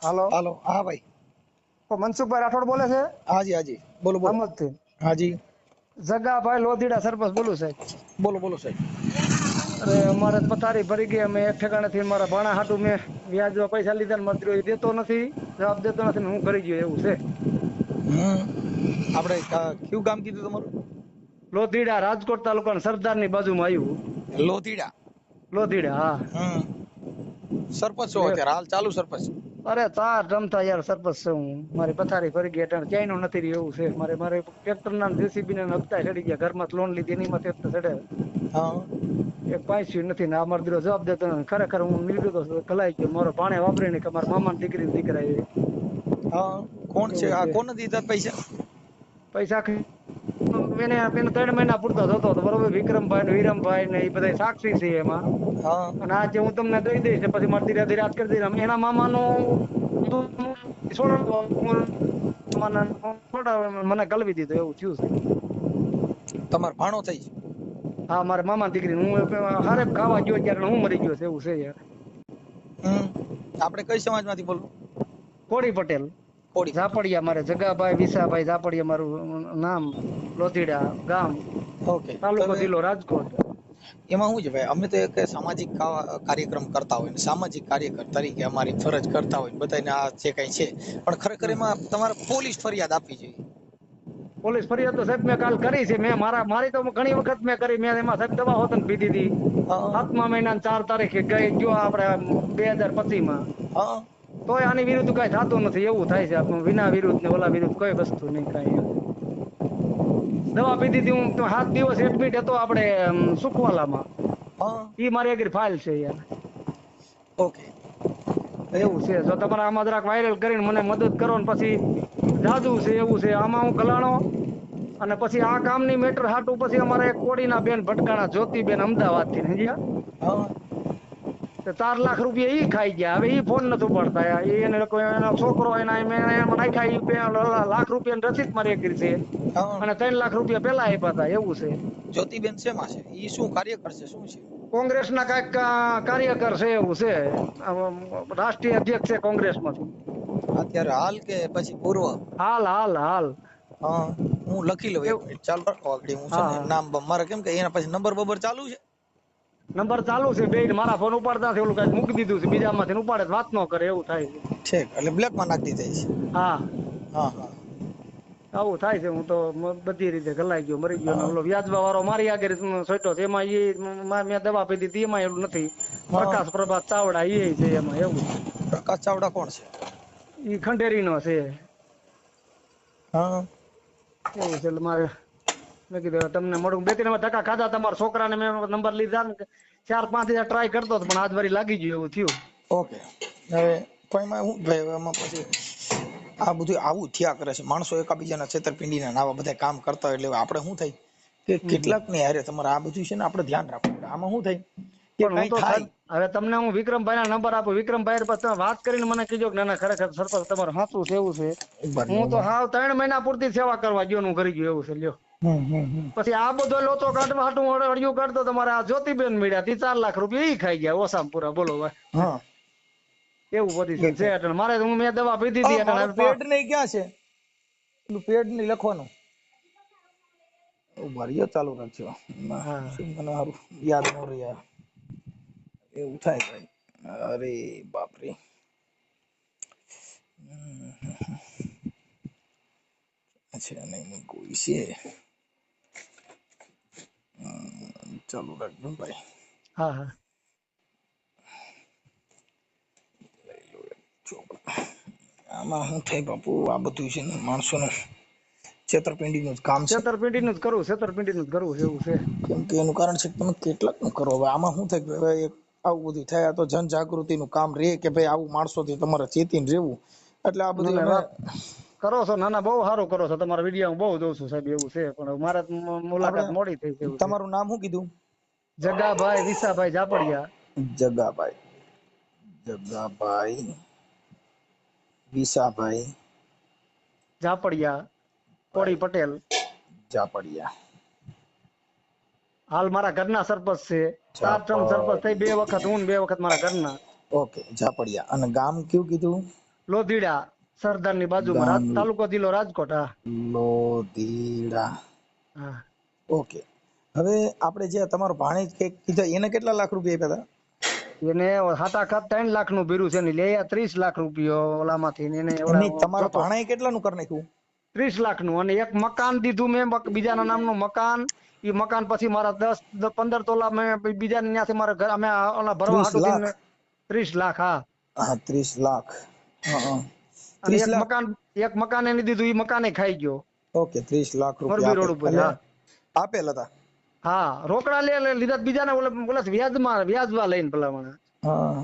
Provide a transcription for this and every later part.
હાલો, હાલો, હા ભાઈ. મનસુખભાઈ રાઠોડ બોલે છે? હાજી હાજી, બોલો બોલો. અહમદથી. હાજી, જગાભાઈ લોધીડા સરપંચ બોલું સાહેબ. બોલો બોલો સાહેબ. અરે અમારે પથારી ભરી ગઈ, અમે એક ઠેકાણે થી મારા ભાણા હાટું મેં વ્યાજમાં પૈસા લીધા ને મજૂરી દેતો નથી, જવાબ દેતો નથી ને હું કરી ગયો એવું છે. આપણે કયું ગામ કીધું તમારું? લોધીડા રાજકોટ તાલુકાના સરદારની બાજુમાં આવ્યું. લોધીડા. લોધીડા, હા. સરપંચ છો અત્યારે હાલ ચાલુ સરપંચ? અરે તાર રમતા યાર સરપંચ છે હું. મારી પથારી ભરી ગઈ એટલે ક્યાંય નું નથી રહ્યું એવું છે. મારે ટ્રેક્ટર ના જેસીબી ના હપ્તા ચડી ગયા, ઘરમાં લોન લીધી એની માંથી હપ્તા ચડે. હા. એક પાછું નથી ને આ મારો દીકરો જવાબ દેતો નથી. ખરેખર હું નિર્દોષ કલાઈ ગયો. મારો ભાણે વાપરી ને કે મારા મામાની દીકરી દીકરા એ હા, કોણ છે એવું આ? છે. કોણ દીધા પૈસા? પૈસા એને 3 મહિના પૂરતો થતો હતો બરોબર. વિક્રમભાઈ ને વિરમભાઈ ને એ બધા સાક્ષી છે એમાં. હા. અને આજે હું તમને દઈ દઈશ ને પછી મારે ધીરે ધીરે આજ કરી દઈશ. એના મામાનું મને ગલવી દીધો એવું થયું છે. તમારો ભાણો થઈ છે? હા, મારા મામા દીકરી હું હારે ખાવા ગયો ત્યારે હું મરી ગયો છે એવું છે યાર. આપણે કઈ સમાજમાંથી બોલો? કોળી પટેલ કોડી પટેલ. ઝાપડિયા, મારે જગાભાઈ વિસાભાઈ ઝાપડિયા મારું નામ, લોધીડા ગામ, ઓકે. તો તાલુકો હવે જિલ્લો રાજકોટ. એમાં શું છે ભાઈ, અમે તો એક સામાજિક કાર્યક્રમ કરતા હોય ને સામાજિક કાર્યકર તરીકે અમારી ફરજ કરતા હોય બધાને આ જે કઈ છે, પણ ખરેખર એમાં તમારે પોલીસ ફરિયાદ આપવી જોઈએ. પોલીસ ફરિયાદ તો સાહેબ મેં કાલ કરી છે. મેં મારી તો ઘણી વખત મેં કરી. મેં એમાં સાહેબ દવા હોતન પીધી હતી. હા. 7મા મહિના 4 તારીખે ગયો આપણે 2025 હા. તોય આની વિરુદ્ધ કઈ થતું નથી એવું થાય છે. વિના વિરુદ્ધ ને ઓલા વિરુદ્ધ કોઈ વસ્તુ નહીં કઈ એમ. દવા પીધી હતી હું 7 દિવસ એડમિટ હતો આપણે સુખવાલામાં. હા. ઈ મારી આગળ ફાઇલ છે યાર. ઓકે. એવું છે. જો તમારે આમાં જરાક વાયરલ કરીને મને મદદ કરો ને પછી જાદુ છે એવું છે. આમાં હું કલાણો અને પછી આ કામની મેટર હાટું પછી અમારે કોડીના બેન ભટકાણા, જ્યોતિબેન અમદાવાદ થી સમજ્યા. હા. 4 લાખ રૂપિયા ઈ ખાઈ ગયા. હવે ઈ ફોન નથી ઉપાડતા. એને એનો છોકરો એના નાખ્યા લાખ રૂપિયાની રસીદ મારી આગળ છે હા. અને 3 લાખ રૂપિયા પેલા આપ્યા હતા એવું છે. જ્યોતિબેન શેમાં છે? ઈ શું કાર્ય કરશે? શું છે? કોંગ્રેસના કઈક કાર્યકર છે એવું છે. રાષ્ટ્રીય અધ્યક્ષ છે કોંગ્રેસમાંથી. અત્યારે હાલ કે પછી પૂર્વ? હાલ હાલ હાલ. હા, હું લખી લઉં. 1 મિનિટ ચાલુ રાખો. આગળ હું છે હા ને હા. નામ મારે કેમ કે એના પછી નંબર બબર ચાલુ છે. નંબર ચાલુ છે બે. મારા ફોન ઉપાડતા ઓલું કઈક મૂકી દીધું છે. બીજામાંથી ઉપાડે વાત ન કરે એવું થાય છે. ઠીક, એટલે બ્લેકમાં નાખી દીધા છે. હા, હા હા. આવું થાય છે. હું તો બધી રીતે ગલાઈ ગયો, મરી ગયો. ને હા ઓલો વ્યાજબા વાળો મારી આગળ સોટ્યો એમાં મેં દવા પીધી હતી એમાં એવું નથી. હા. પ્રકાશ પ્રભાત ચાવડા એ છે એમાં એવું છે. પ્રકાશ ચાવડા કોણ છે? ઈ ખંડેરીનો છે હા. એવું છે. એટલે મારે મેં કીધું તમને મળું. 2-3 ધક્કા ખાધા. તમારા છોકરાને મેં નંબર લીધા ને 4-5 હજાર ટ્રાય કરતો હતો પણ આજ વારી લાગી ગયું એવું થયું. ઓકે. હવે પણ એમાં શું ભાઈ, એમાં પછી આ બધું આવું થયા કરે છે. માણસો એકાબીજાના છેતરપિંડીના આવા બધા કામ કરતા હોય એટલે આપણે શું થાય કે કેટલાક ને યારે તમારે આ બધું છે ને આપણે ધ્યાન રાખવું પડે. આમાં શું થાય કે પણ હું કઈ તો થાય. સાહેબ હવે તમને હું વિક્રમભાઈ ના નંબર આપું. વિક્રમભાઈ પર તમે વાત કરીને મને કીધો કે ના ના ખરેખર સરપંચ તમારે સાચું છે એવું છે. હું તો હાવ 3 મહિના પૂરતી સેવા કરવા ગયો હું કરી ગયો એવું છે. લ્યો પછી આ બધો લોચો કાઢવા હાટું અડિયું કાઢતો તમારે આ જ્યોતિબેન મળ્યા 4 લાખ રૂપિયા ઈ ખાઈ ગયા ઓસામ પૂરા. બોલો ભાઈ, હા. એવું પોઝિશન છે. એટલે મારે હું મેં દવા પીધી હતી એટલે મારું પેડ ને ક્યાં છે? પેલું પેડ ને લખવાનું. ઉભા ચાલુ રાખજો. હા શું મને સારું યાદ ન રહ્યા. એવું થાય ભાઈ. અરે બાપરે. અચ્છા, નહીં કોઈ છે. ચાલુ રાખજો ભાઈ. હા હા. આમાં શું થાય બાપુ, આ બધું છે ને માણસોનું છેતરપિંડીનું જ કામ છે. છેતરપિંડીનું જ કરવું, છેતરપિંડીનું જ કરવું એવું છે. કેમ કે એનું કારણ છે કે તમે કેટલાક નું કરો. હવે આમાં શું થાય કે હવે આવું બધું થાય તો જનજાગૃતિનું કામ રે કે ભાઈ આવું માણસોથી તમારે ચેતીને રહેવું. એટલે આ બધું અમે કરો છો. ના ના, બહુ સારું કરો છો. તમારા વિડીયો હું બહુ જોઉં છું સાહેબ એવું છે. પણ મારે મુલાકાત આપણે મોડી થઈ છે એવું છે. તમારું નામ શું કીધું? જગાભાઈ વિસાભાઈ ઝાપડિયા. જગાભાઈ. જગાભાઈ વિસાભાઈ ઝાપડિયા, કોળી ભાઈ પટેલ. ઝાપડિયા. હાલ મારા ઘરના સરપંચ છે. 4 ટર્મ સરપંચ થઈ. 2 વખત હું 2 વખત મારા ઘરના. ઓકે, ઝાપડિયા. અને ગામ કયું કીધું? લોધીડા સરદારની બાજુમાં, તાલુકો જિલ્લો રાજકોટ. હા લોધીડા. હા. ઓકે. હવે આપણે જે તમારો ભાણેજ કે કીધા એને કેટલા લાખ રૂપિયા આપ્યા હતા? એને હાટાખાટ 3 લાખ નું ભીરું છે ને લે 30 લાખ રૂપિયો ઓલામાંથી એને નહીં, તમારા ભાણાએ કેટલાનું કરી નાખ્યું? 30 લાખ નું. અને એક મકાન દીધું મેં બીજાના નામનું મકાન. એ મકાન પછી મારા 10-15 તોલા મેં બીજાને ત્યાંથી મારા ઘર અમે ઓલા ભરવા હાટું થઈને 30 લાખ. હા હા 30 લાખ. હા. અને એક મકાન એને દીધું, એ મકાને ખાઈ ગયો. ઓકે, 30 લાખ મોરબી રોડ ઉપર. રૂપિયા હા આપેલ હતા. હા રોકડા લીધા બીજાને ઓલા વ્યાજમાં લઈને ભલામણ. હા.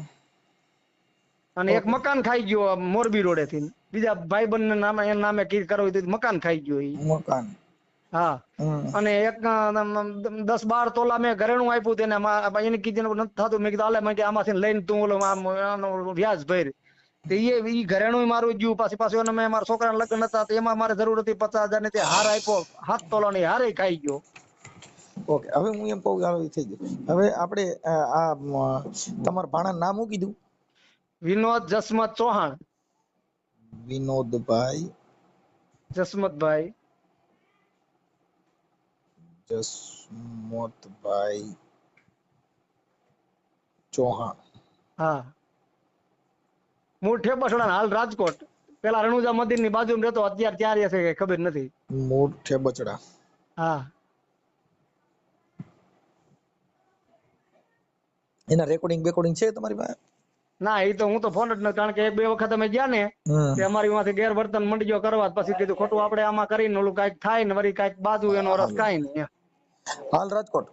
અને એક મકાન ખાઈ ગયો મોરબી રોડે થી. બીજા ભાઈબંધ ના નામે એના નામે કરવું હતું, મકાન ખાઈ ગયો એ મકાન. હા. અને એક 10-12 તોલા મેં ઘરેણું આપ્યું તેને એને કીધું નથી થતું. મેં કીધું મેં આમાંથી લઈને તું ઓલો વ્યાજ ભર. ઈ ઘરેણું મારું ગયું. પાછું મેં મારા છોકરાના લગ્ન હતા એમાં મારે જરૂર હતી 50,000 ની. હાર આપ્યો 7 તોલાની હારે ખાઈ ગયો. ઓકે, હવે હું એમ કહું આવી થઈ ગયું. હવે આપણે આ તમારા ભાણા નામ શું કીધું? વિનોદ જસમત ચૌહાણ. વિનોદભાઈ જસમતભાઈ ચૌહાણ. હા. મૂળ ઠેબસડા, હાલ રાજકોટ. પેલા રણુજા મંદિર ની બાજુમાં રહેતો, અત્યારે ત્યાં રહે છે ખબર નથી. મૂળ ઠેબચડા. હા. એના રેકોર્ડિંગ છે તમારી પાસે? ના, એ તો હું તો ફોન જ ન, કારણ કે 1-2 વખત અમે ગયા ને તે અમારી માંથી ગેરવર્તન મંડ્યો કરવા. પછી કીધું ખોટું આપણે આમાં કરીને ઓલું કઈક થાય ને વળી કઈક બાજુ એનો રસ કાંઈ નહીં. હાલ રાજકોટ.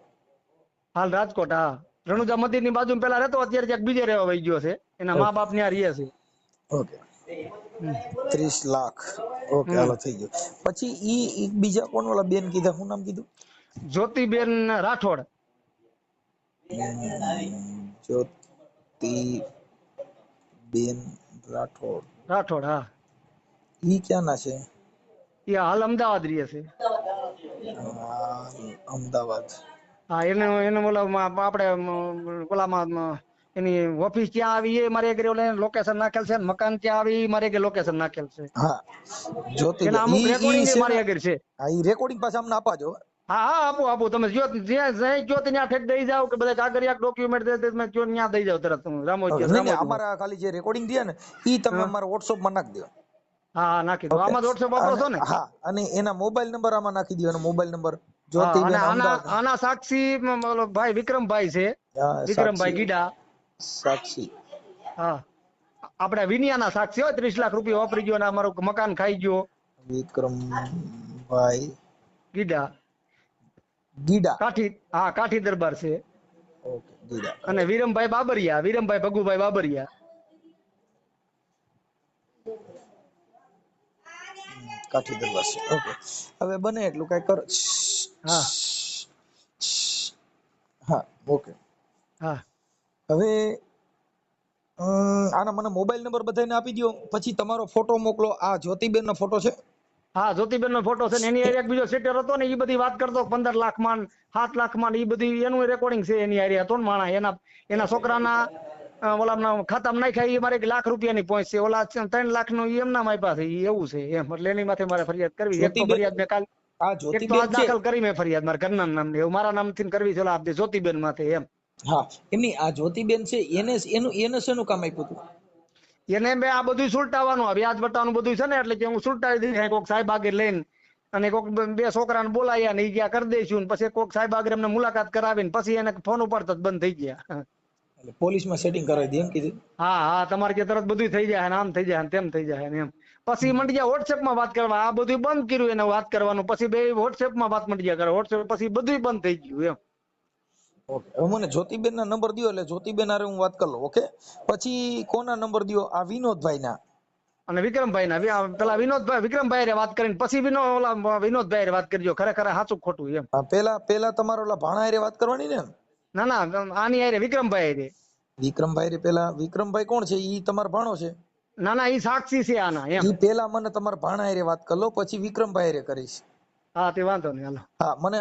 હાલ રાજકોટ. હા. રણુજા મંદિર ની બાજુ પેલા રહેતો, અત્યારે ક્યાંક બીજે રહેવા વહી ગયો છે. એના મા બાપ ત્યાં રહે છે. ઓકે. 30 લાખ. ઓકે, હાલો થઈ ગયું. પછી ઈ બીજા કોણ વાળા બેન કીધા, શું નામ કીધું? જ્યોતિબેન રાઠોડ. જ્યોતિબેન રાઠોડ. રાઠોડ. હા. ઈ ક્યાં ના છે? એ હાલ અમદાવાદ રહે છે. અમદાવાદ. હા. એને ઓલા આપણે ઓલામાં એની ઓફિસ ક્યાં આવી એ મારે લોકેશન નાખેલ છે. મકાન ક્યાં આવી મારે લોકેશન નાખેલ છે. હા. જ્યોતિબેન એના અમુક રેકોર્ડિંગ મારી આગળ છે. હા, ઈ રેકોર્ડિંગ પાછા અમને આપજો. હા હા આપું. તમે જો ત્યાં ઠેક દઈ જાવ કે બધા કાગળિયા ડોક્યુમેન્ટ તમે ત્યાં દઈ જાવ તરત. અમારા ખાલી જે રેકોર્ડિંગ થયા ને ઈ તમે અમારા WhatsApp માં નાખી દો. હા નાખી દો. આમાં WhatsApp વાપરો છો ને? હા. અને એના મોબાઈલ નંબર આમાં નાખી દો. એનો મોબાઈલ નંબર જ્યોતિબેન. આના સાક્ષી ભાઈ વિક્રમભાઈ છે. વિક્રમભાઈ ગીડા સાક્ષી. હા. આપણે વિનિયાના સાક્ષી હોય. 30 લાખ રૂપિયા વાપરી ગયો અને અમારું મકાન ખાઈ ગયો. વિક્રમભાઈ ગીડા. કાઠી દરબાર છે. ઓકે, ગીડા. અને વિરમભાઈ બાબરિયા, વિરમભાઈ ભગુભાઈ બાબરિયા. કાઠી દરબાર છે. ઓકે. હવે બને એટલું કઈ કરો. હા. હા. ઓકે. હા. હવે આના મને મોબાઈલ નંબર બધાને આપી દો. પછી તમારો ફોટો મોકલો. આ જ્યોતિબેન નો ફોટો છે? હા. જ્યોતિબેન નો ફોટો છે ને એની એક બીજો સેટર હતો ને, એ બધી વાત કરતો 15 લાખ માં 7 લાખ માં, એ બધી એનું રેકોર્ડિંગ છે. એની હારે હતો ને માણા એના છોકરાના ઓલા ખાતામાં નાખ્યા. એ મારે 1 લાખ રૂપિયાની પહોંચ છે. ઓલા 3 લાખ નું એમના આપ્યા છે. એવું છે એમ. એટલે એની માથે મારે ફરિયાદ કરવી. એક તો ફરિયાદ મેં કાલ દાખલ કરી મેં ફરિયાદ મારા ઘરના નામ એવું મારા નામથી કરવી છે. આપે જ્યોતિબેન માથે એમ. હા. એમની આ જ્યોતિબેન છે એને શેનું કામ આપ્યું હતું? એને મેં આ બધું સુલટાવવાનું, વ્યાજ બટાવાનું બધું છે ને, એટલે કે હું સુલટાવી દીધી. કોઈક સાહેબ આગળ લઈને અને કોઈક 2 છોકરાને બોલાયા ને એ ગયા કરી દઈશું. પછી કોઈક સાહેબ આગળ એમને મુલાકાત કરાવીને પછી એને ફોન ઉપાડતા જ બંધ થઈ ગયા. પોલીસમાં સેટિંગ કરાવી દે એમ કીધું? હા. તમારે કે તરત બધું થઈ જાય, આમ થઈ જાય, તેમ થઈ જાય એમ. પછી મંડી ગયા WhatsApp માં વાત કરવા. આ બધું બંધ કર્યું એને વાત કરવાનું. પછી બે WhatsApp માં વાત મંડી ગયા કરે. WhatsApp પછી બધું બંધ થઈ ગયું એમ. ઓકે. હવે મને જ્યોતિબેન ના નંબર દો એટલે જ્યોતિબેન હારે હું વાત કરી લઉં. ઓકે. પછી કોના નંબર દો? આ વિનોદભાઈ ના અને વિક્રમભાઈ ના. પેલા વિનોદભાઈ વિક્રમભાઈ વાત કરીને પછી વિનોદભાઈ વાત કરજો. ખરેખર સાચું ખોટું એમ. પેલા તમારો ઓલા ભાણા હારે વાત કરવાની ને? ના આની હારે વિક્રમભાઈ હારે. વિક્રમભાઈ પેલા વિક્રમભાઈ કોણ છે? ઈ તમારો ભાણો છે? ના ઈ સાક્ષી છે આના એમ. ઈ પેલા મને તમારા ભાણા હારે વાત કરી લો, પછી વિક્રમભાઈ હારે કરીશ. હા તે વાંધો નહીં. હાલો. હા. મને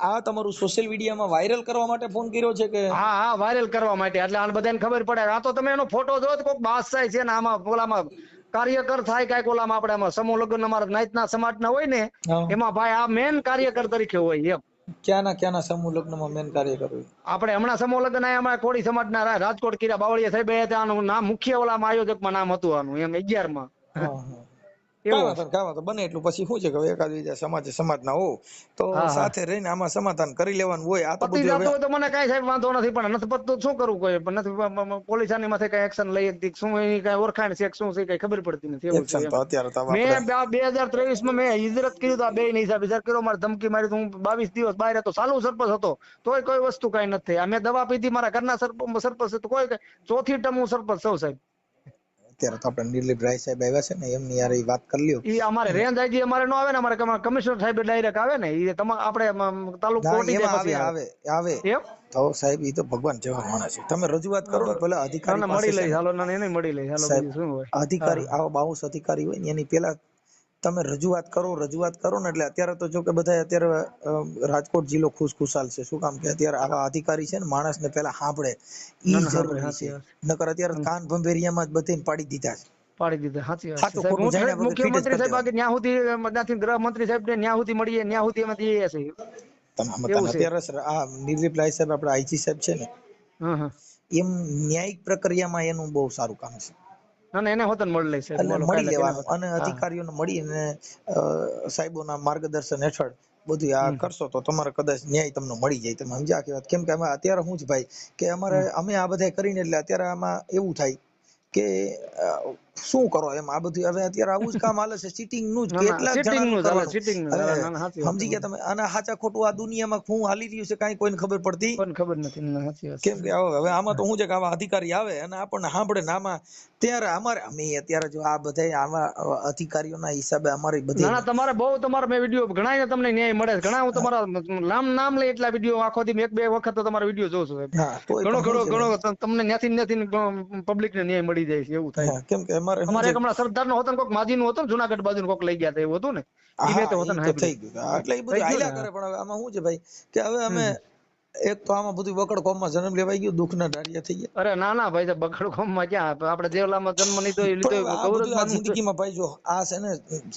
આ તમારું સોશિયલ મીડિયામાં વાયરલ કરવા માટે ફોન કર્યો છે કે? હા વાયરલ કરવા માટે. એટલે આ બધાને ખબર પડે. આ તો તમે એનો ફોટો જો કોઈક બાદશાહ છે ને આમાં ઓલામાં કાર્યકર થાય કાંઈક ઓલામાં આપણે આમાં સમૂહ લગ્ન અમારા નાઈતના સમાજના હોય ને હા. એમાં ભાઈ આ મેન કાર્યકર તરીકે હોય એમ. ક્યાંના સમૂહ લગ્નમાં મેન કાર્ય કરવું? આપણે હમણાં સમૂહ લગ્ન આયા અમારા કોળી સમાજના રાજકોટ કીરા બાવળિયા સાહેબ આનું નામ મુખ્ય ઓલામાં આયોજકમાં નામ હતું આનું એમ 11માં. હા હા. એવું કાંઈ વાંધો બને એટલું પછી શું છે કે એકાદ બીજા સમાજના હો તો હા. સાથે રહીને આમાં સમાધાન કરી લેવાનું હોય. આ તો પતિ બધું જતો હવે હોય તો મને કાંઈ સાહેબ વાંધો નથી, પણ નથી પતતું શું કરવું કોઈ પણ નથી. પોલીસ આની માથે કઈ એક્શન લઈ શકતી, શું એની કઈ ઓળખાણ છે શું છે કઈ ખબર પડતી નથી. એવું છે એક્શન એમ. તો અત્યારે તો આપણે મેં 2023 મેં હિજરત કર્યું તો બે ની હિસાબ વિચાર કર્યો, મારે ધમકી મારી તો હું 22 દિવસ બહાર હતો, ચાલુ સરપંચ હતો તોય કોઈ વસ્તુ કઈ નથી. મેં દવા પીધી, મારા ઘરના સરપંચ તો કોઈ ચોથી ટર્મ હું સરપંચ સૌ સાહેબ. અત્યારે તો આપણે દિલીપભાઈ સાહેબ આવ્યા છે ને એમની યાર વાત કરી લ્યો. ઈ અમારે રેન્જ આઈજી અમારે નો આવે ને, અમારે કમિશનર સાહેબ ડાયરેક્ટ આવે ને, ઈ આપણે તાલુકો ના કોટી જાય એમાં પછી આવે એમ. તો સાહેબ ઈ તો ભગવાન જેવા માણસ છે. તમે રજૂઆત કરો ને પેલા ના અધિકારી ના પાસે મળી છે લઈ ને હાલો, ના એને મળી લઈ હાલો, સાહેબ, બીજું શું હોય. અધિકારી આવા બાઉસ અધિકારી હોય ને એની પેલા તમે રજૂઆત કરો ને એટલે અત્યારે તો જો કે બધા અત્યારે રાજકોટ જિલ્લો ખુશખુશાલ છે. શું કામ કે અત્યારે આવા અધિકારી છે ને માણસને પેલા સાંભળે ના ઈ ના સાંભળે, જરૂરી છે. સાચી વાત નકર અત્યારે કાન ભંભેરિયામાં જ બધીને પાડી દીધા છે. પાડી દીધા. સાચી વાત છે સાચું સાહેબ. ખોટું હું જાણ્યા ઠેઠ વગર ફીટ જ મુખ્યમંત્રી કરી સાહેબ દેવાનું. આગળ ન્યા સુધી ત્યાંથી ગૃહમંત્રી સાહેબ ને ન્યા સુધી મળીએ, ન્યા સુધી એમાં જઈએ છે. એવું છે. અત્યારે આ નિર્વિપલાય સાહેબ આપડા આઈજી સાહેબ છે ને હા હા. એમ ન્યાયિક પ્રક્રિયામાં એનું બહુ સારું કામ છે. ના ના એને હોતન મળી લઈ સાહેબ, એટલે બોલો મળી કાલે કેને લેવાનું હોતન. અને હા અધિકારીઓને મળીને સાહેબોના માર્ગદર્શન હેઠળ બધું આ હમ. કરશો તો તમારે કદાચ ન્યાય તમને મળી જાય. તમે સમજ્યા કે વાત? કેમ કે અમે અત્યારે શું છે ભાઈ કે અમે આ બધા કરીને એટલે અત્યારે આમાં એવું થાય કે શું કરો એમ આ બધું હવે અત્યારે આવું જ કામ હાલે છે, સિટિંગ નું જ ના ના કેટલાક સિટિંગ જણાનું નું ચાલે, કરવાનું. સિટિંગ નું હવે ચાલે. ના ના સાચી વાત સમજી ગયા તમારી. તમે? અને સાચા ખોટું આ દુનિયામાં શું હાલી રહ્યું છે કાંઈ કોઈને ખબર પડતી કોઈને ખબર નથી. ના સાચી વાત કેમ છે. કે હવે આમાં તો શું છે કે આવા અધિકારી આવે અને આપણને સાંભળે ને આમાં ત્યારે અમે અત્યારે જો આ બધા આવા અધિકારીઓના હિસાબે અમારી બધી ના ના તમારે બહુ તમારા મેં વિડીયો ઘણા તમને ન્યાય મળે છે. ઘણા હું તમારા નામ લઈ એટલા વિડીયો આખો દી એક બે વખત તો તમારા વિડીયો જોઉં છું સાહેબ. હા તોય ઘણો પણ ઘણો શું છે ઘણો ભાઈ, તમને ન્યાથી પબ્લિક ને ન્યાય મળી જાય છે. એવું થાય હા છે. કેમ કે અમારે શું અમારે છે એક હમણાં સરદાર નો હતો ને, કોઈક માજી નું હતું ને, જુનાગઢ બાજુ કોઈક લઈ ગયા હતા એવું હતું ને, ઈ મેં હા તો ઈ હોતન તો થઈ સાંભળ્યું. ગયું. એટલે એ થઈ બધું ગયું હાલ્યા ને. કરે પણ હવે આમાં શું છે ભાઈ કે હવે અમે હમ. એક તો આમાં બધું વકડ કોમમાં જન્મ લેવાઈ ગયું, દુઃખના ઢાળિયા થઈ ગયા. અરે ના ના ભાઈ સાહેબ, બખડ કોમમાં ક્યાં આપણે દેવલામાં જન્મ લીધો એ લીધો પણ હવે આ ગૌરવ બધું આ માનવું છે. જિંદગીમાં ભાઈ જો આ છે ને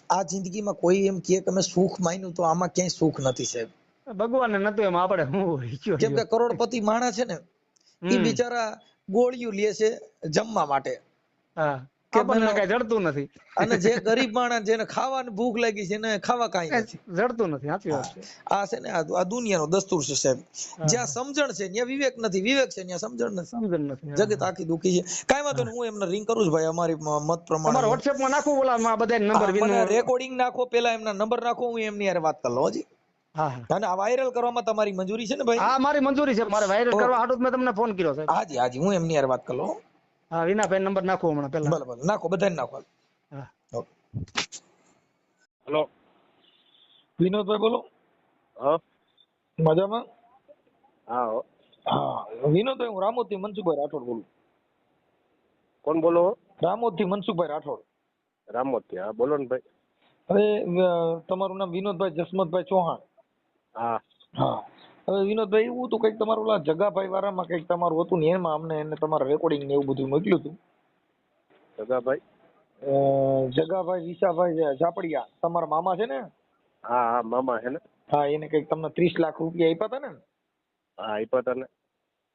આ જિંદગીમાં કોઈ એમ કહે કે અમે સુખ માન્યું તો આમાં ક્યાંય સુખ નથી સાહેબ. ભગવાન ને નતું એમ આપણે હું હોય કયો કેમ લ્યો. કે કરોડપતિ માણસ છે ને એ હમ. બિચારા ગોળિયું લે છે જમવા માટે હા કે આપણને કઈ જડતું નથી. અને જે ગરીબ માણસ જેને ખાવાની ભૂખ લાગી છે એને ખાવા કાંઈ નથી. જડતું નથી. સાચી વાત હા છે. આ છે ને આ દુનિયાનો દસ્તુર છે સાહેબ. હા જ્યાં હા. સમજણ છે ત્યાં વિવેક નથી, વિવેક છે ત્યાં સમજણ નથી. સમજણ નથી. હા જગત હા. આખી દુખી છે. કાંઈ વાંધો નહીં, હું એમને રિંગ કરું છું ભાઈ. અમારી મત પ્રમાણે તમારે હું WhatsApp માં નાખું ઓલા બધા નંબર મને વિનો. રેકોર્ડિંગ નાખો, પેલા એમના નંબર નાખો, હું એમની હારે વાત કરી લઉં હજી. હા હા. અને આ વાયરલ કરવામાં તમારી મંજૂરી છે ને ભાઈ? હા મારી મંજૂરી છે. મારે વાયરલ કરવા ઓકે, હાટું જ મેં તમને ફોન કર્યો સાહેબ. હાજી હું એમની હારે વાત કરી લઉં. હા વિનાભાઈ નંબર નાખો હમણાં પેલા. ભલે ભલે નાખો, બધાને નાખો. હા. ઓકે. હેલો. વિનોદભાઈ બોલો. હા મજામાં? હા. હા વિનોદભાઈ, હું રામોદથી મનસુખભાઈ રાઠોડ બોલું. કોણ બોલો? રામોદથી મનસુખભાઈ રાઠોડ. રામોતી. હા બોલો ને ભાઈ. હવે તમારું નામ વિનોદભાઈ જસમતભાઈ ચૌહાણ? હા. હા. હવે વિનોદભાઈ એવું હતું કંઈક તમારું ઓલા જગાભાઈ વાળામાં કંઈક તમારું હતું ને એમાં અમને એને તમારા રેકોર્ડિંગ ને એવું બધું મોકલ્યું હતું. જગાભાઈ? જગાભાઈ વિશાભાઈ ઝાપડિયા તમારા મામા છે ને? હા હા મામા છે ને. હા એને કંઈક તમને 30 લાખ રૂપિયા આપ્યા હતા ને? હા આપ્યા હતા ને.